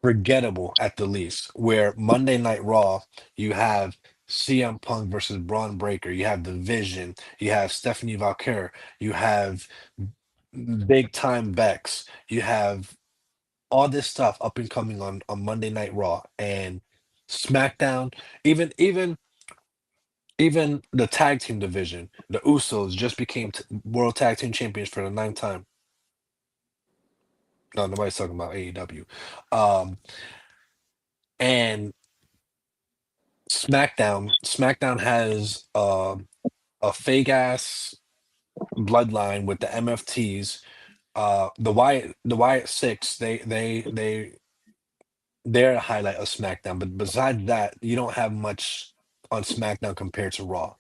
forgettable at the least. Where Monday Night Raw, you have CM Punk versus Braun Breaker, you have The Vision, you have Stephanie Valkyrie, you have Big Time Bex, you have all this stuff up and coming on Monday Night Raw and SmackDown. Even the tag team division, the Usos just became World Tag Team Champions for the 9th time. No, nobody's talking about AEW. And SmackDown has a fake ass bloodline with the MFTs. The Wyatt Six, they're a highlight of SmackDown, but besides that, you don't have much on SmackDown compared to Raw.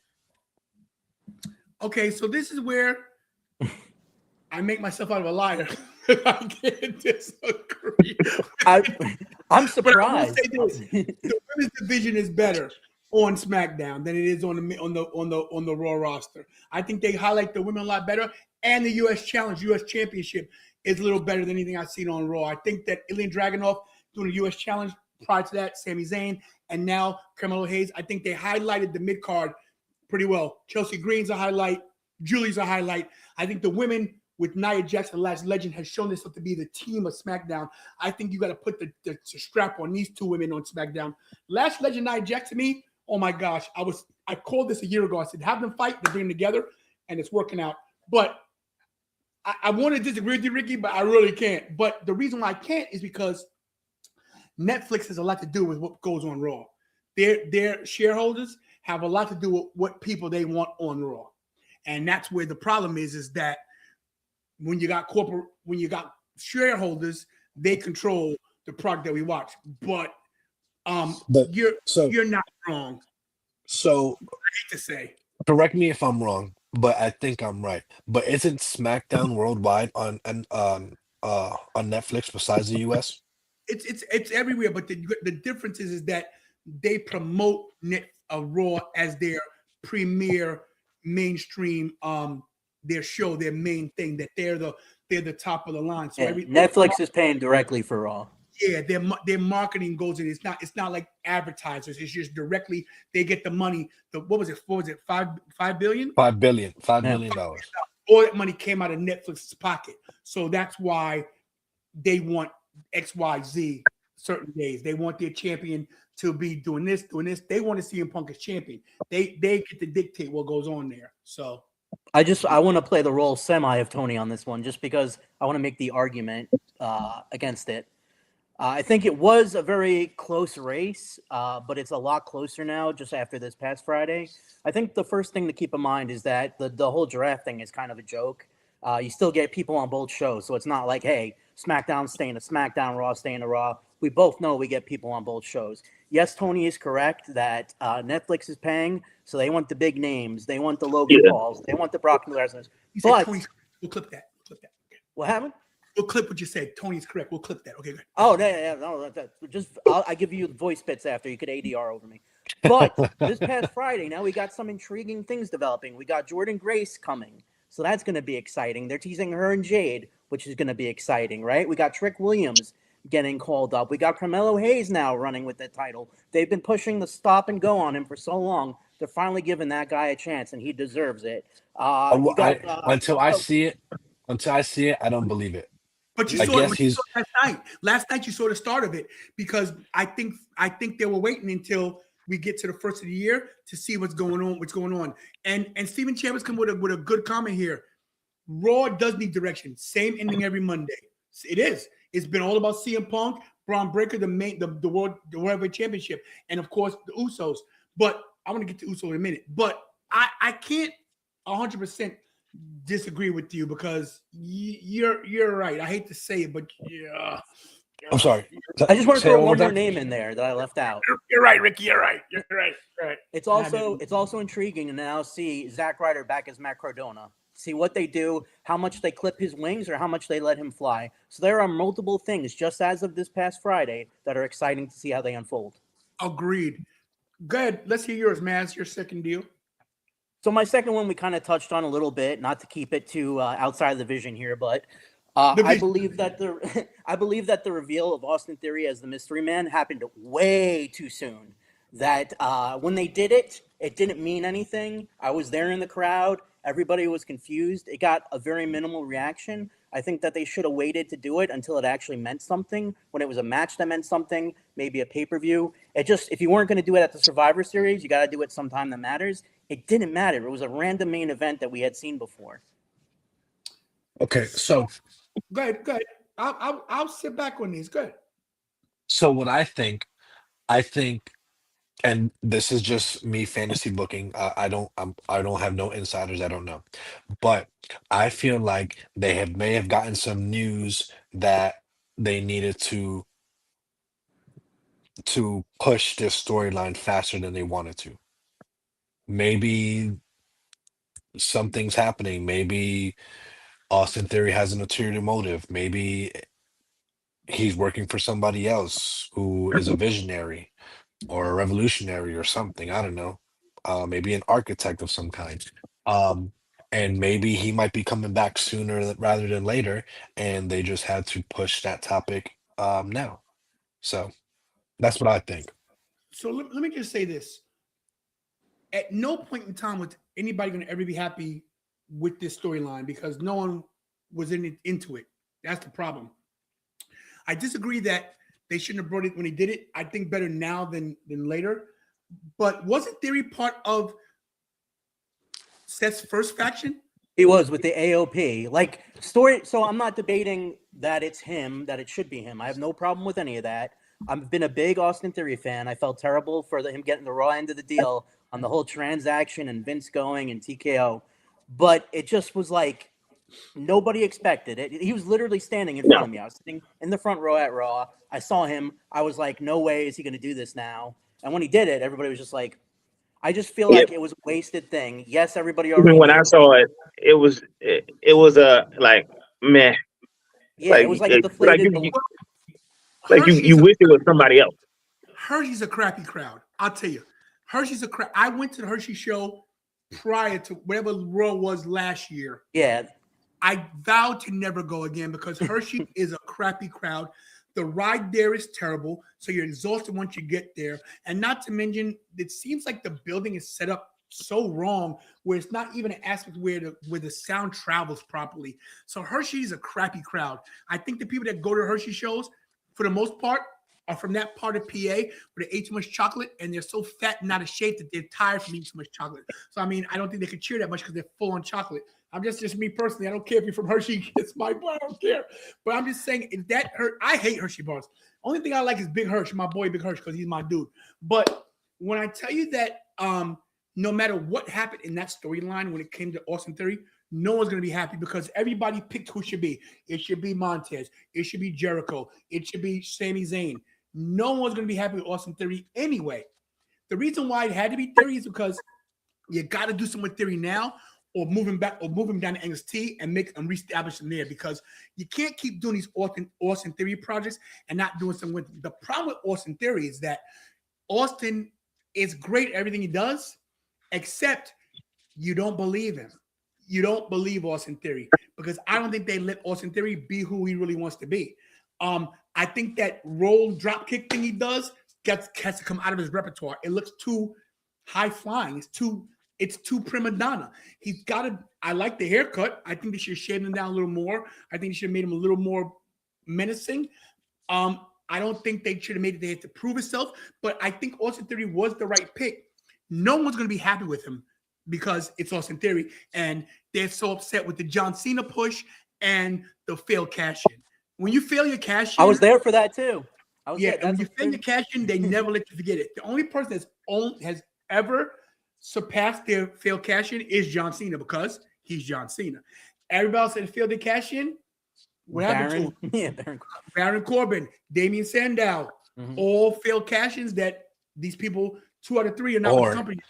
Okay, so this is where I make myself out of a liar. I can't disagree. I'm surprised. But I will say this: the women's division is better on SmackDown than it is on the Raw roster. I think they highlight the women a lot better, and the U.S. Challenge, U.S. Championship is a little better than anything I've seen on Raw. I think that Ilya Dragunov doing the U.S. Challenge, prior to that, Sami Zayn, and now Carmelo Hayes. I think they highlighted the mid card pretty well. Chelsea Green's a highlight. Julie's a highlight. I think the women with Nia Jax, the last legend, has shown themselves to be the team of SmackDown. I think you got to put the strap on these two women on SmackDown. Last legend, Nia Jax, to me, oh my gosh, I called this a year ago. I said, have them fight, they bring them together, and it's working out. But I want to disagree with you, Ricky, but I really can't. But the reason why I can't is because Netflix has a lot to do with what goes on Raw. Their shareholders have a lot to do with what people they want on Raw. And that's where the problem is that when you got shareholders, they control the product that we watch. But you're not wrong. So I hate to say. Correct me if I'm wrong, but I think I'm right. But isn't SmackDown worldwide on Netflix besides the US? It's everywhere, but the difference is that they promote Raw as their premier mainstream their show, their main thing, that they're the top of the line. So Netflix is paying directly for Raw. Yeah, their marketing goes in. It's not like advertisers. It's just directly they get the money. What was it? $5 billion? $5 billion. All that money came out of Netflix's pocket. So that's why they want XYZ certain days. They want their champion to be doing this. They want to see CM Punk as champion. They get to dictate what goes on there. So I want to play the role semi of Tony on this one, just because I want to make the argument against it. I think it was a very close race, but it's a lot closer now just after this past Friday. I think the first thing to keep in mind is that the whole draft thing is kind of a joke. You still get people on both shows, so it's not like, hey, SmackDown staying to SmackDown, Raw staying to Raw. We both know we get people on both shows. Yes, Tony is correct that Netflix is paying, so they want the big names. They want the Logan Pauls. They want the Brock Lesnar's. But we'll clip that. Okay. What happened? We'll clip what you said. Tony's correct. We'll clip that. Okay, good. Oh, yeah. No, I give you the voice bits after. You could ADR over me. But this past Friday, now we got some intriguing things developing. We got Jordan Grace coming, so that's going to be exciting. They're teasing her and Jade, which is going to be exciting, right? We got Trick Williams getting called up. We got Carmelo Hayes now running with that title. They've been pushing the stop and go on him for so long. They're finally giving that guy a chance, and he deserves it. You got Until I see it, I don't believe it. But you I saw it guess he's last night. Last night you saw the start of it because I think they were waiting until we get to the first of the year to see what's going on. And Steven Chambers come with a good comment here. Raw does need direction. Same ending every Monday. It is. It's been all about CM Punk, Braun Breaker, the world heavyweight championship, and of course the Usos. But I want to get to Uso in a minute. But I can't 100% disagree with you because you're right. I hate to say it, but yeah. I'm sorry. I just want to Say it throw one one more more time. name in there that I left out. You're right, Ricky. You're right. It's also intriguing to now see Zack Ryder back as Matt Cardona. See what they do, how much they clip his wings, or how much they let him fly. So there are multiple things, just as of this past Friday, that are exciting to see how they unfold. Agreed. Good. Let's hear yours, man. It's your second deal. So my second one we kind of touched on a little bit, not to keep it too outside of the vision here, but I believe that the reveal of Austin Theory as the Mystery Man happened way too soon. That when they did it, it didn't mean anything. I was there in the crowd. Everybody was confused. It got a very minimal reaction. I think that they should have waited to do it until it actually meant something. When it was a match that meant something, maybe a pay-per-view. If you weren't going to do it at the Survivor Series, you got to do it sometime that matters. It didn't matter. It was a random main event that we had seen before. Okay, so go ahead. I'll sit back on these. Good. so what I think, and this is just me fantasy booking. I don't have no insiders. I don't know, but I feel like they may have gotten some news that they needed to push this storyline faster than they wanted to. Maybe something's happening. Maybe Austin Theory has an ulterior motive. Maybe he's working for somebody else who is a visionary or a revolutionary or something. I don't know. Maybe an architect of some kind. And maybe he might be coming back sooner rather than later, and they just had to push that topic now. So that's what I think. So let me just say this. At no point in time was anybody going to ever be happy with this storyline because no one was into it. That's the problem. I disagree that they shouldn't have brought it when they did it. I think better now than later. But wasn't Theory part of Seth's first faction? He was with the AOP. Like story. So I'm not debating that it's him, that it should be him. I have no problem with any of that. I've been a big Austin Theory fan. I felt terrible for him getting the raw end of the deal on the whole transaction and Vince going and TKO. But it just was like nobody expected it. He was literally standing in front of me. I was sitting in the front row at Raw. I saw him. I was like, no way is he going to do this now. And when he did it, everybody was just like, I just feel like it was a wasted thing. Yes, everybody already Even when knew. I saw it, it was a like meh. Yeah, it was like a deflated balloon. You wish it was somebody else. Hershey's a crappy crowd. I'll tell you. Hershey's a crap. I went to the Hershey show prior to whatever Raw was last year. Yeah. I vowed to never go again because Hershey is a crappy crowd. The ride there is terrible, so you're exhausted once you get there. And not to mention, it seems like the building is set up so wrong where it's not even an aspect where the sound travels properly. So Hershey is a crappy crowd. I think the people that go to Hershey shows, for the most part, are from that part of PA where they ate too much chocolate and they're so fat and out of shape that they're tired from eating so much chocolate. So, I mean, I don't think they could cheer that much because they're full on chocolate. I'm just me personally. I don't care if you're from Hershey. It's my boy. I don't care. But I'm just saying, if that hurt, I hate Hershey bars. Only thing I like is Big Hirsch, my boy Big Hirsch, because he's my dude. But when I tell you that no matter what happened in that storyline when it came to Austin Theory, no one's going to be happy because everybody picked who it should be. It should be Montez. It should be Jericho. It should be Sami Zayn. No one's going to be happy with Austin Theory anyway. The reason why it had to be Theory is because you got to do something with Theory now, or move him back, or move him down to NXT and reestablish him there, because you can't keep doing these Austin Theory projects and not doing something with them. The problem with Austin Theory is that Austin is great at everything he does, except you don't believe him. You don't believe Austin Theory because I don't think they let Austin Theory be who he really wants to be. I think that roll drop kick thing he does has to come out of his repertoire. It looks too high flying. It's too prima donna. He's got to. I like the haircut. I think they should shave him down a little more. I think they should have made him a little more menacing. I don't think they should have made it. They had to prove itself. But I think Austin Theory was the right pick. No one's going to be happy with him because it's Austin Theory, and they're so upset with the John Cena push and the failed cash in. When you fail your cash in, I was there for that too. Yeah, and when you fail your cash in, they never let you forget it. The only person has ever surpassed their failed cash in is John Cena because he's John Cena. Everybody else that failed their cash in, what happened to him? Yeah, Baron Corbin, Damian Sandow, all failed cash-ins that these people, 2 out of 3 are not with the company.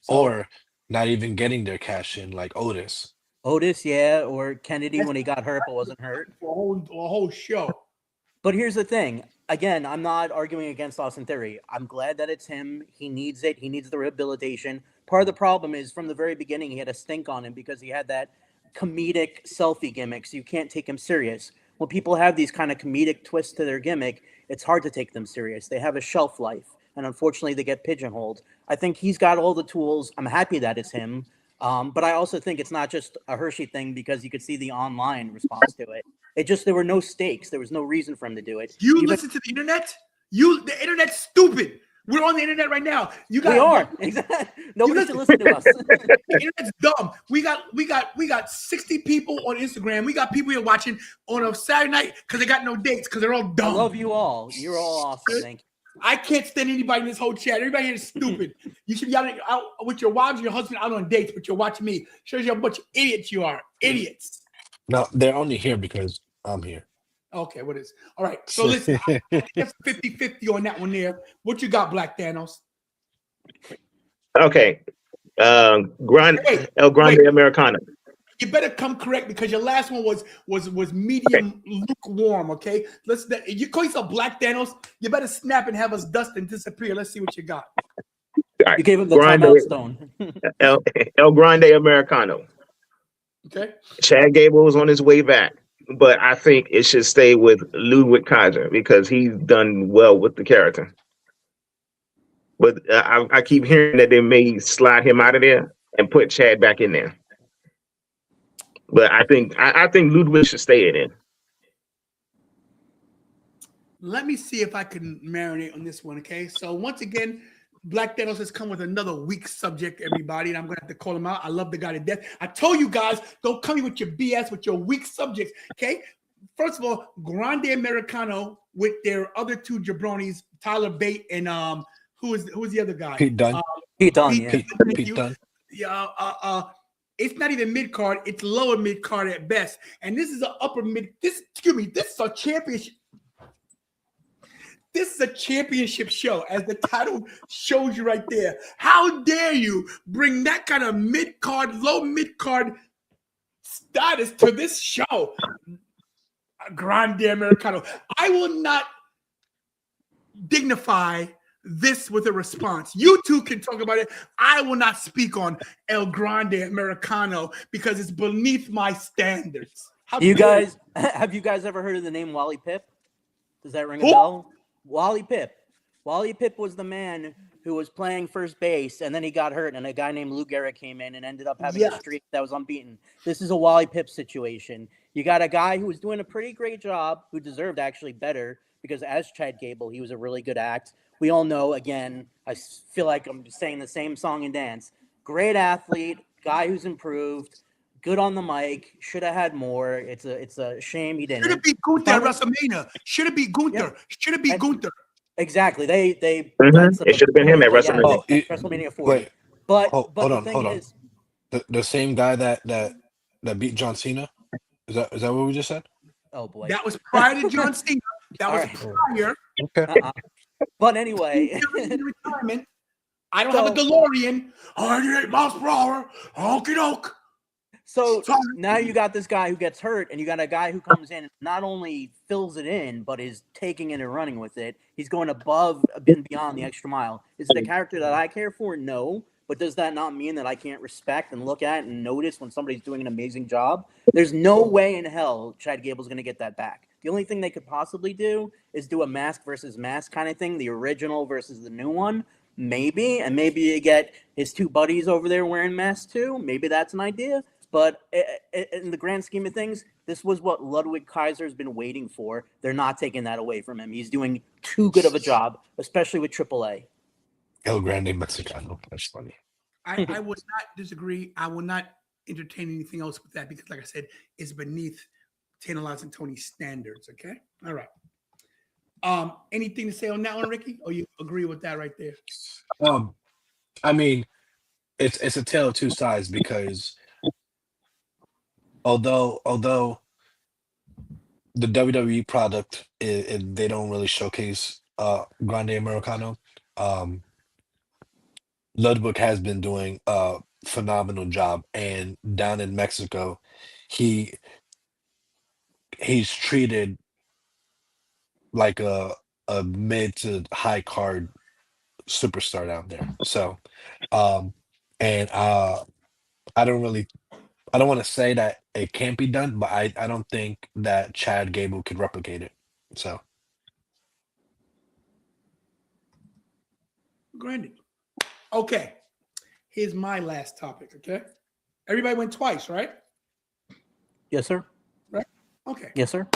Or not even getting their cash in, like Otis. Otis, yeah, or Kennedy when he got hurt but wasn't hurt. A whole show. But here's the thing. Again, I'm not arguing against Austin Theory. I'm glad that it's him. He needs it. He needs the rehabilitation. Part of the problem is from the very beginning, he had a stink on him because he had that comedic selfie gimmick, so you can't take him serious. When people have these kind of comedic twists to their gimmick, it's hard to take them serious. They have a shelf life, and unfortunately, they get pigeonholed. I think he's got all the tools. I'm happy that it's him. But I also think it's not just a Hershey thing because you could see the online response to it. There were no stakes. There was no reason for him to do it. Listen to the internet? The internet's stupid. We're on the internet right now. We are. Exactly. Nobody should listen to us. The internet's dumb. We got 60 people on Instagram. We got people here watching on a Saturday night because they got no dates because they're all dumb. I love you all. You're all awesome. Thank you. I can't stand anybody in this whole chat. Everybody here is stupid. You should be out with your wives and your husband out on dates, but you're watching me. Shows you how much idiots you are. Idiots. No, they're only here because I'm here. Okay, what is? All right. So listen, I guess 50-50 on that one there. What you got, Black Thanos? Okay. El Grande Americano. You better come correct because your last one was medium lukewarm. Okay, you call yourself Black Thanos. You better snap and have us dust and disappear. Let's see what you got. Right. You gave him the timeout stone. El Grande Americano. Okay. Chad Gable was on his way back, but I think it should stay with Ludwig Kaiser because he's done well with the character. But I keep hearing that they may slide him out of there and put Chad back in there. But I think Ludwig should stay in it. Let me see if I can marinate on this one. Okay, so once again, Black Thanos has come with another weak subject, everybody, and I'm gonna have to call him out. I love the guy to death. I told you guys, don't come here with your BS with your weak subjects. Okay, first of all, Grande Americano with their other 2 jabronis, Tyler Bate and who is the other guy? Pete Dunne. Pete Dunne. Pete Dunne. Yeah. It's not even mid card; it's lower mid card at best. And this is an upper mid. This is a championship. This is a championship show, as the title shows you right there. How dare you bring that kind of mid card, low mid card status to this show, Grande Americano? I will not dignify this with a response. You two can talk about it. I will not speak on El Grande Americano because it's beneath my standards. Have you guys ever heard of the name Wally Pipp? Does that ring a bell? Wally Pipp. Wally Pipp was the man who was playing first base, and then he got hurt, and a guy named Lou Gehrig came in and ended up having a streak that was unbeaten. This is a Wally Pipp situation. You got a guy who was doing a pretty great job, who deserved actually better, because as Chad Gable, he was a really good act. We all know, again, I feel like I'm saying the same song and dance. Great athlete, guy who's improved, good on the mic, should have had more. It's a shame he didn't. Should it be Gunther at WrestleMania? Should it be Gunther? Yeah. Should it be Gunther? Exactly. They It should have been him at WrestleMania. WrestleMania 40. Wait. But hold the on. thing is, the same guy that beat John Cena? Is that what we just said? oh boy. That was prior to John Cena. That was prior. Okay. But anyway, retirement. I don't have a DeLorean. 108 miles per hour. Honky doke. So now you got this guy who gets hurt, and you got a guy who comes in and not only fills it in, but is taking it and running with it. He's going above and beyond the extra mile. Is it a character that I care for? No, But does that not mean that I can't respect and look at and notice when somebody's doing an amazing job? There's no way in hell Chad Gable's going to get that back. The only thing they could possibly do is do a mask versus mask kind of thing, the original versus the new one. Maybe, and maybe you get his two buddies over there wearing masks too. Maybe that's an idea. But in the grand scheme of things, this was what Ludwig Kaiser's been waiting for. They're not taking that away from him. He's doing too good of a job, especially with AAA. El Grande Mexicano. That's funny. I would not disagree. I will not entertain anything else with that because, like I said, it's beneath Tantalizing Tony's standards. Okay. All right. Anything to say on that one, Ricky? Or you agree with that right there? I mean, it's a tale of two sides because although the WWE product they don't really showcase Grande Americano, Ludwig has been doing a phenomenal job, and down in Mexico, he's treated like a mid to high card superstar down there. So, and I don't want to say that it can't be done, but I don't think that Chad Gable could replicate it. So, Granted. Okay. Here's my last topic. Okay. Everybody went twice, right? Yes, sir. Right. Okay. Yes, sir.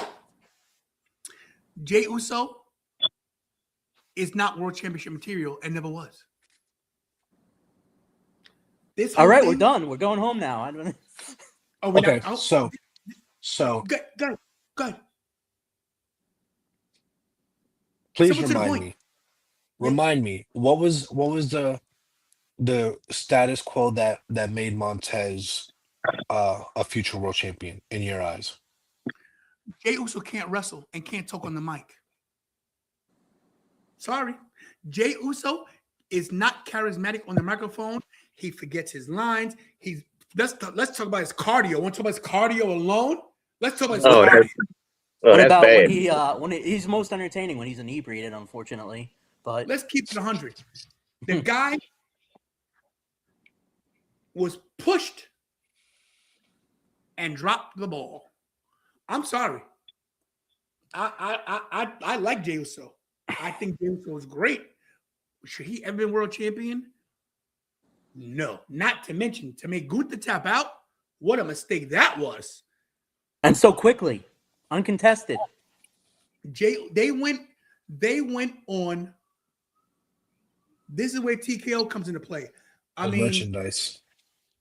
Jey Uso is not world championship material and never was. This All right, thing, we're done. We're going home now. Oh, we're okay. not, So go ahead. please Simple to the remind point. me. Remind me, what was the status quo that made Montez a future world champion in your eyes? Jey Uso can't wrestle and can't talk on the mic. Sorry. Jey Uso is not charismatic on the microphone. He forgets his lines. Let's talk about his cardio. Want to talk about his cardio alone? Let's talk about his cardio. What that's about bad. when he's most entertaining when he's inebriated, unfortunately. But Let's keep it 100. The guy was pushed and dropped the ball. I'm sorry. I like Jey Uso. I think Jey Uso is great. Should he ever been world champion? No. Not to mention to make Gunther tap out. What a mistake that was. and so quickly, uncontested. They went on. This is where TKO comes into play. I mean, Merchandise.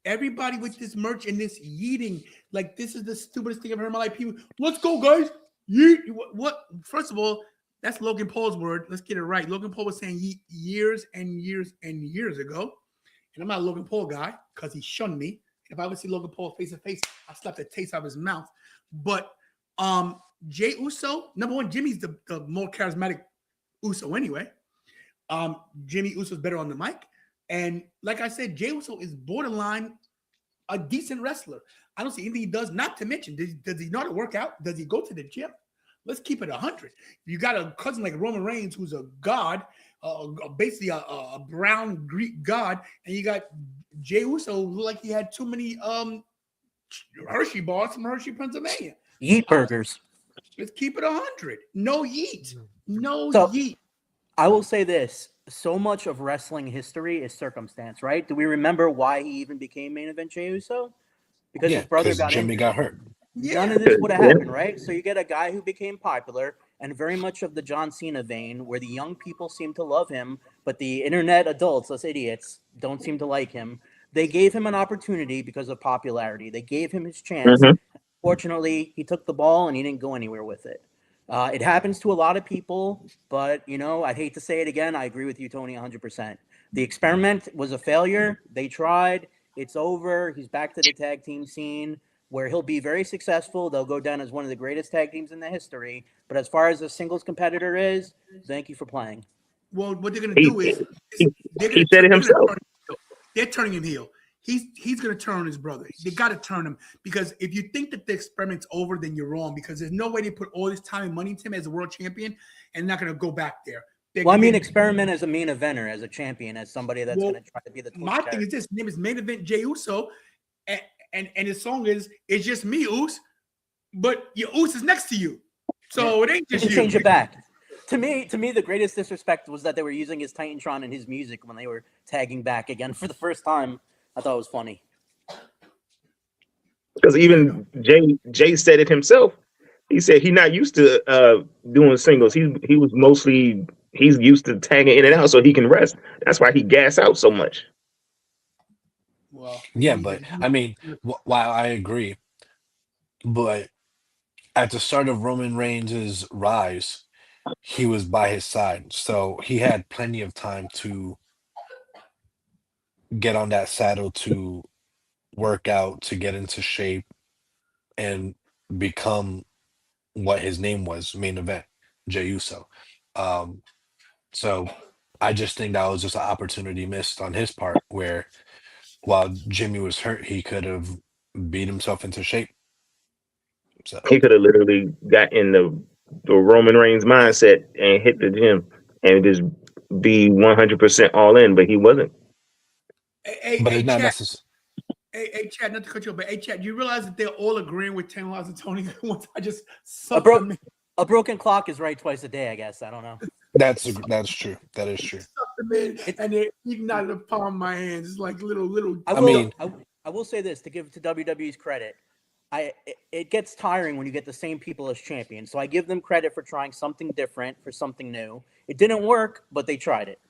everybody with this merch and this yeeting, like this is the stupidest thing I've heard in my life. People, let's go, guys. Yeet. What? First of all, that's Logan Paul's word. Let's get it right. Logan Paul was saying yeet years and years and years ago. And I'm not a Logan Paul guy because he shunned me. If I would see Logan Paul face to face, I slap the taste out of his mouth. But Jey Uso, number one, Jimmy's the more charismatic Uso anyway. Jimmy Uso's better on the mic. And like I said, Jey Uso is borderline a decent wrestler. I don't see anything he does, not to mention, does he know how to work out? Does he go to the gym? Let's keep it 100. You got a cousin like Roman Reigns, who's a god, basically a brown Greek god, and you got Jey Uso, who looked like he had too many Hershey bars from Hershey, Pennsylvania. Yeet burgers. Let's keep it 100. No yeet. No So- yeet. I will say this. So much of wrestling history is circumstance, right? Do we remember why he even became main event Jey Uso? Because his brother got Jimmy injured. got hurt. None of this would have happened, right? So you get a guy who became popular and very much of the John Cena vein where the young people seem to love him, but the internet adults, us idiots, don't seem to like him. They gave him an opportunity because of popularity. They gave him his chance. Fortunately, he took the ball and he didn't go anywhere with it. It happens to a lot of people, but, I'd hate to say it again. I agree with you, Tony, 100%. The experiment was a failure. They tried. It's over. He's back to the tag team scene where he'll be very successful. They'll go down as one of the greatest tag teams in the history. But as far as a singles competitor is, thank you for playing. Well, what they're going to do is he said it himself. They're turning him heel. He's going to turn his brother. They got to turn him because if you think that the experiment's over, then you're wrong because there's no way they put all this time and money into him as a world champion and not going to go back there. Well, I mean, experiment as a main eventer, as a champion, as somebody that's going to try to be the. My thing is this: his name is Main Event Jey Uso, and his song is "It's Just Me, Uso," but your Uso is next to you, so it ain't just you. Change it back. To me, the greatest disrespect was that they were using his Titantron in his music when they were tagging back again for the first time. I thought it was funny. Because even Jay said it himself. He said he's not used to doing singles. He's used to tagging in and out so he can rest. That's why he gas out so much. Well, yeah, but I mean, while I agree, but at the start of Roman Reigns' rise, he was by his side, so he had plenty of time to get on that saddle, to work out, to get into shape, and become what his name was, Main Event, Jey Uso. So I just think that was just an opportunity missed on his part, where while Jimmy was hurt, he could have beat himself into shape. So He could have literally got in the Roman Reigns mindset and hit the gym and just be 100% all in, but he wasn't. but it's not necessary. Hey, Chad, not to cut you off, but hey, Chad, you realize that they're all agreeing with Tantalizing Tony? Once I just a broken clock is right twice a day, I guess. I don't know. That's true. That is true. And they're eating out of the palm of my hands. It's like little. I will say this to give to WWE's credit. It gets tiring when you get the same people as champions. So I give them credit for trying something different, for something new. It didn't work, but they tried it.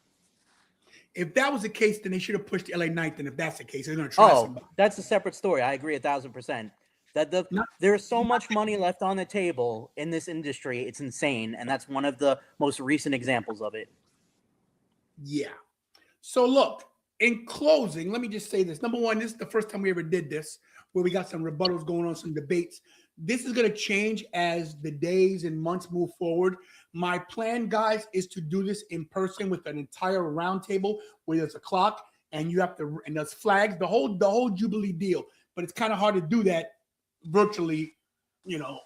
If that was the case, then they should have pushed LA Knight. Then if that's the case, they're going to try somebody. That's a separate story. I agree 1,000%. There's so much money left on the table in this industry. It's insane. And that's one of the most recent examples of it. Yeah. So look, in closing, let me just say this. Number one, this is the first time we ever did this, where we got some rebuttals going on, some debates. This is going to change as the days and months move forward. My plan, guys, is to do this in person with an entire roundtable where there's a clock and you have to, and there's flags, the whole Jubilee deal. But it's kind of hard to do that virtually, on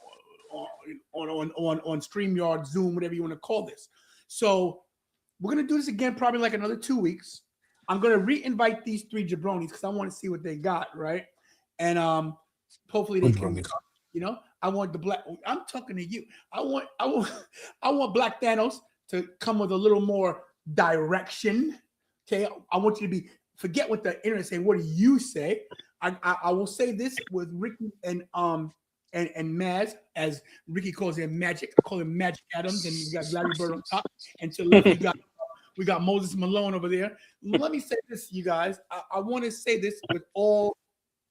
StreamYard, Zoom, whatever you want to call this. So we're going to do this again, probably like another 2 weeks. I'm going to re-invite these three jabronis because I want to see what they got, right? And hopefully they can come. I want the black. I'm talking to you. I want Black Thanos to come with a little more direction. Okay, I want you to forget what the internet say. What do you say? I will say this with Ricky and Maz, as Ricky calls him Magic. I call him Magic Adams, and we got Larry Bird on top. And to the left, we got Moses Malone over there. Let me say this, you guys. I want to say this with all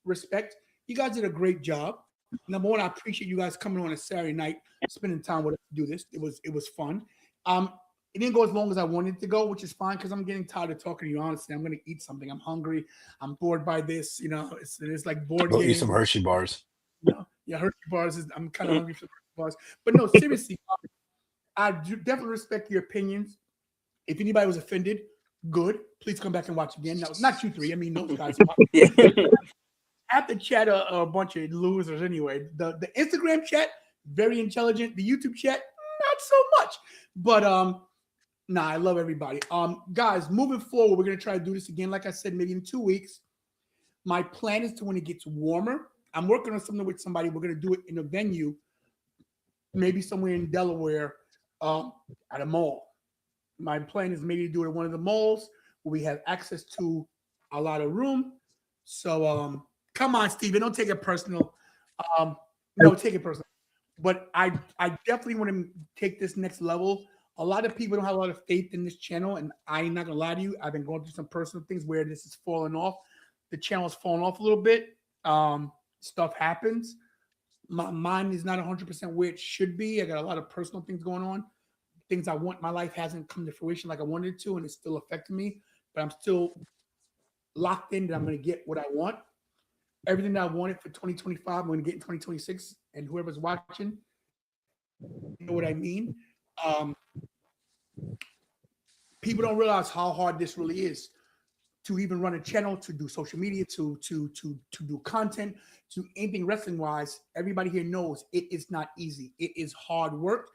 respect. You guys did a great job. Number one, I appreciate you guys coming on a Saturday night, spending time with us to do this. It was fun. It didn't go as long as I wanted it to go, which is fine because I'm getting tired of talking to you. Honestly, I'm going to eat something. I'm hungry. I'm bored by this. It's like board games. Go eat some Hershey bars. Yeah, Hershey bars. I'm kind of hungry for Hershey bars. But no, seriously, I do definitely respect your opinions. If anybody was offended, good. Please come back and watch again. Now, not you three. I mean, those guys. I have to chat a bunch of losers anyway. The Instagram chat, very intelligent. The YouTube chat, not so much. But I love everybody. Guys, moving forward, we're gonna try to do this again. Like I said, maybe in 2 weeks. My plan is to, when it gets warmer, I'm working on something with somebody. We're gonna do it in a venue, maybe somewhere in Delaware, at a mall. My plan is maybe to do it at one of the malls where we have access to a lot of room. So come on, Steven, don't take it personal. No, take it personal. But I definitely want to take this next level. A lot of people don't have a lot of faith in this channel, and I ain't not gonna lie to you. I've been going through some personal things where this is falling off. The channel's fallen off a little bit. Stuff happens. My mind is not 100% where it should be. I got a lot of personal things going on. Things I want. My life hasn't come to fruition like I wanted it to, and it's still affecting me. But I'm still locked in that I'm going to get what I want. Everything that I wanted for 2025, I'm going to get in 2026. And whoever's watching, you know what I mean. People don't realize how hard this really is to even run a channel, to do social media, to do content, to anything wrestling wise. Everybody here knows it is not easy. It is hard work.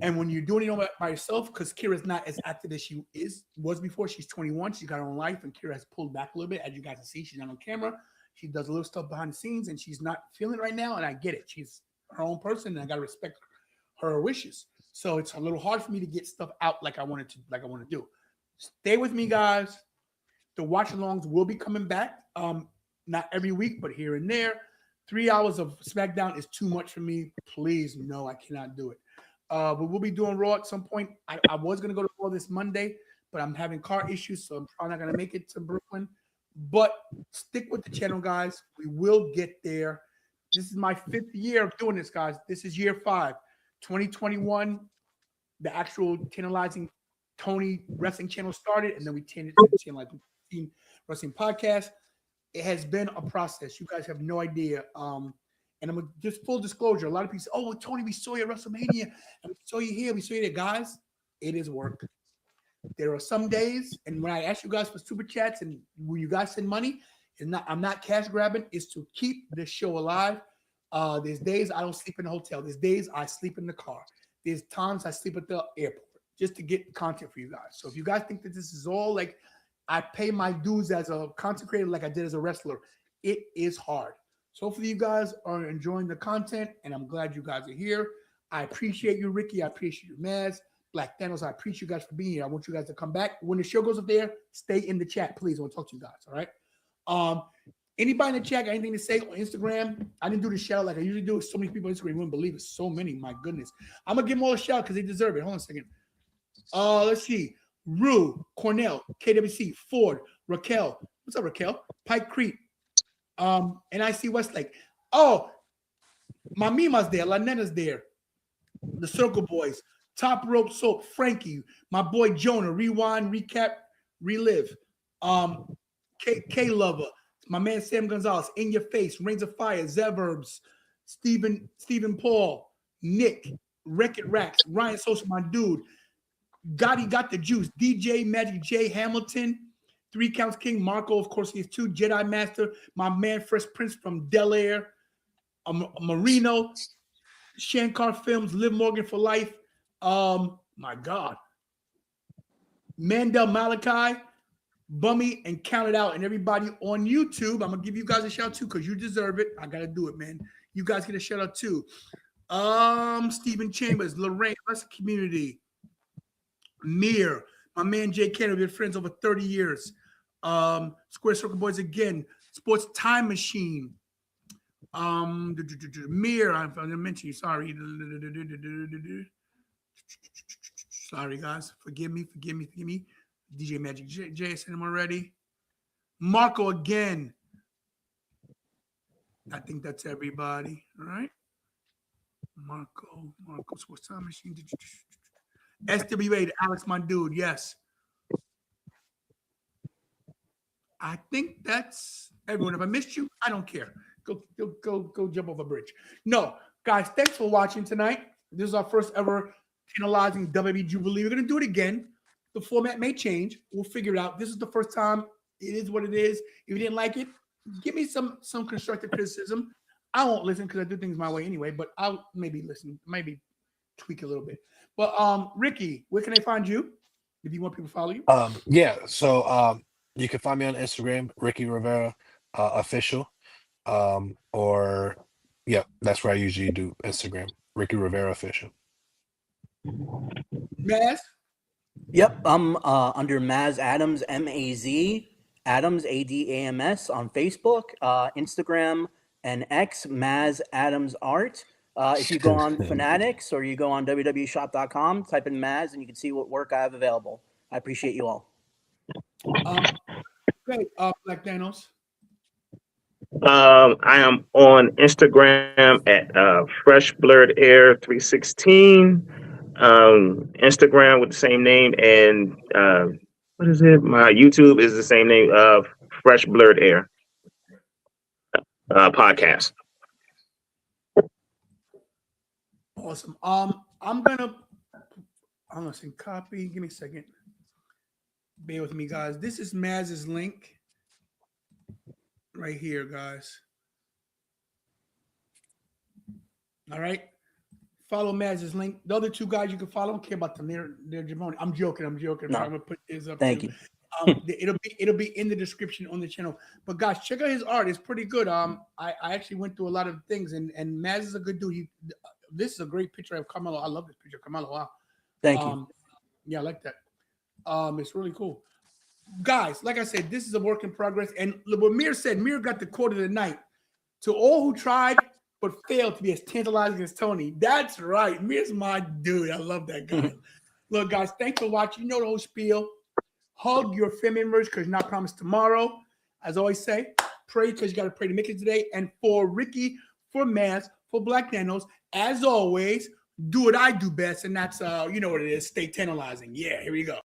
And when you're doing it by yourself, because Kira's not as active as she was before. She's 21. She's got her own life, and Kira has pulled back a little bit. As you guys can see, she's not on camera. She does a little stuff behind the scenes, and she's not feeling it right now. And I get it. She's her own person, and I gotta respect her wishes. So it's a little hard for me to get stuff out like I want to do. Stay with me, guys. The watch-alongs will be coming back. Not every week, but here and there. 3 hours of SmackDown is too much for me. Please, no, I cannot do it. But we'll be doing Raw at some point. I was going to go to Raw this Monday, but I'm having car issues, so I'm probably not going to make it to Brooklyn. But stick with the channel, guys. We will get there. This is my 5th year of doing this, guys. This is year 5. 2021, the actual Tantalizing Tony wrestling channel started, and then we turned it to the Tantalizing Wrestling Podcast. It has been a process. You guys have no idea. And I'm just full disclosure. A lot of people say, "Oh, well, Tony, we saw you at WrestleMania, and we saw you here, we saw you there." Guys, it is work. There are some days, and when I ask you guys for super chats and when you guys send money, I'm not cash grabbing. It's to keep the show alive. There's days I don't sleep in the hotel. There's days I sleep in the car. There's times I sleep at the airport just to get content for you guys. So if you guys think that this is all like I pay my dues as a content creator like I did as a wrestler, it is hard. So hopefully you guys are enjoying the content, and I'm glad you guys are here. I appreciate you, Ricky. I appreciate you, Maz. Black Thanos, I appreciate you guys for being here. I want you guys to come back. When the show goes up there, stay in the chat, please. I want to talk to you guys, all right? Anybody in the chat got anything to say on Instagram? I didn't do the shout like I usually do. So many people on Instagram, you wouldn't believe it. So many, my goodness. I'm going to give them all a shout because they deserve it. Hold on a second. Let's see. Rue, Cornell, KWC, Ford, Raquel. What's up, Raquel? Pike Creek. And I see Westlake. Oh, my Mima's there. La Nena's there. The Circle Boys. Top Rope Soap. Frankie. My boy Jonah. Rewind, Recap, Relive. K Lover. My man Sam Gonzalez. In Your Face. Reigns of Fire. Zeverbs. Stephen Paul. Nick. Wreck-It Racks. Ryan Sosa, my dude. Gotti got the juice. DJ Magic J Hamilton, 3 Counts King. Marco, of course, he is 2. Jedi Master, my man Fresh Prince from Del Air. Marino, Shankar Films, Liv Morgan for Life. My God. Mandel Malachi, Bummy, and Count It Out. And everybody on YouTube, I'm going to give you guys a shout out too because you deserve it. I got to do it, man. You guys get a shout out too. Stephen Chambers, Lorraine, Wrestling Community. Mir, my man Jay Cannon, we've been friends over 30 years. Square Circle Boys again. Sports Time Machine. Mir, I'm going to mention you. Sorry. Sorry, guys. Forgive me. DJ Magic J, I sent him already. Marco again. I think that's everybody. All right. Marco, Sports Time Machine. SWA, Alex, my dude. Yes. I think that's everyone. If I missed you, I don't care. Go jump off a bridge. No, guys, thanks for watching tonight. This is our first ever Tantalizing WWE Jubilee. We're going to do it again. The format may change. We'll figure it out. This is the first time. It is what it is. If you didn't like it, give me some constructive criticism. I won't listen because I do things my way anyway, but I'll maybe listen, maybe tweak a little bit. But Ricky, where can I find you if you want people to follow you? Yeah, so you can find me on Instagram, Ricky Rivera official. Or yeah, that's where I usually do Instagram, Ricky Rivera official. Maz? Yep, I'm under Maz Adams, MAZ Adams, ADAMS on Facebook, Instagram, and X, Maz Adams Art. If you go on Fanatics or you go on www.shop.com, type in Maz and you can see what work I have available. I appreciate you all. Great. Black Thanos. I am on Instagram at Fresh Blurred Air 316. Instagram with the same name, and what is it? My YouTube is the same name of Fresh Blurred Air podcast. Awesome. I'm gonna say copy. Give me a second. Bear with me, guys. This is Maz's link right here, guys. All right. Follow Maz's link. The other two guys you can follow. I don't care about them. They're Jamoni. I'm joking. I'm No. gonna put his up Thank too. you. It'll be in the description on the channel. But guys, check out his art. It's pretty good. I actually went through a lot of things, and Maz is a good dude. This is a great picture of Carmelo. I love this picture of Carmelo. Wow. Thank you. Yeah, I like that. It's really cool. Guys, like I said, this is a work in progress. And what Mir said, Mir got the quote of the night. To all who tried but failed to be as tantalizing as Tony. That's right. Mir's my dude. I love that guy. Look, guys, thanks for watching. You know the whole spiel. Hug your family members because you're not promised tomorrow. As I always say, pray because you got to pray to make it today. And for Ricky, for Maz, for Black Nanos, as always, do what I do best. And that's, you know what it is. Stay tantalizing. Yeah, here we go.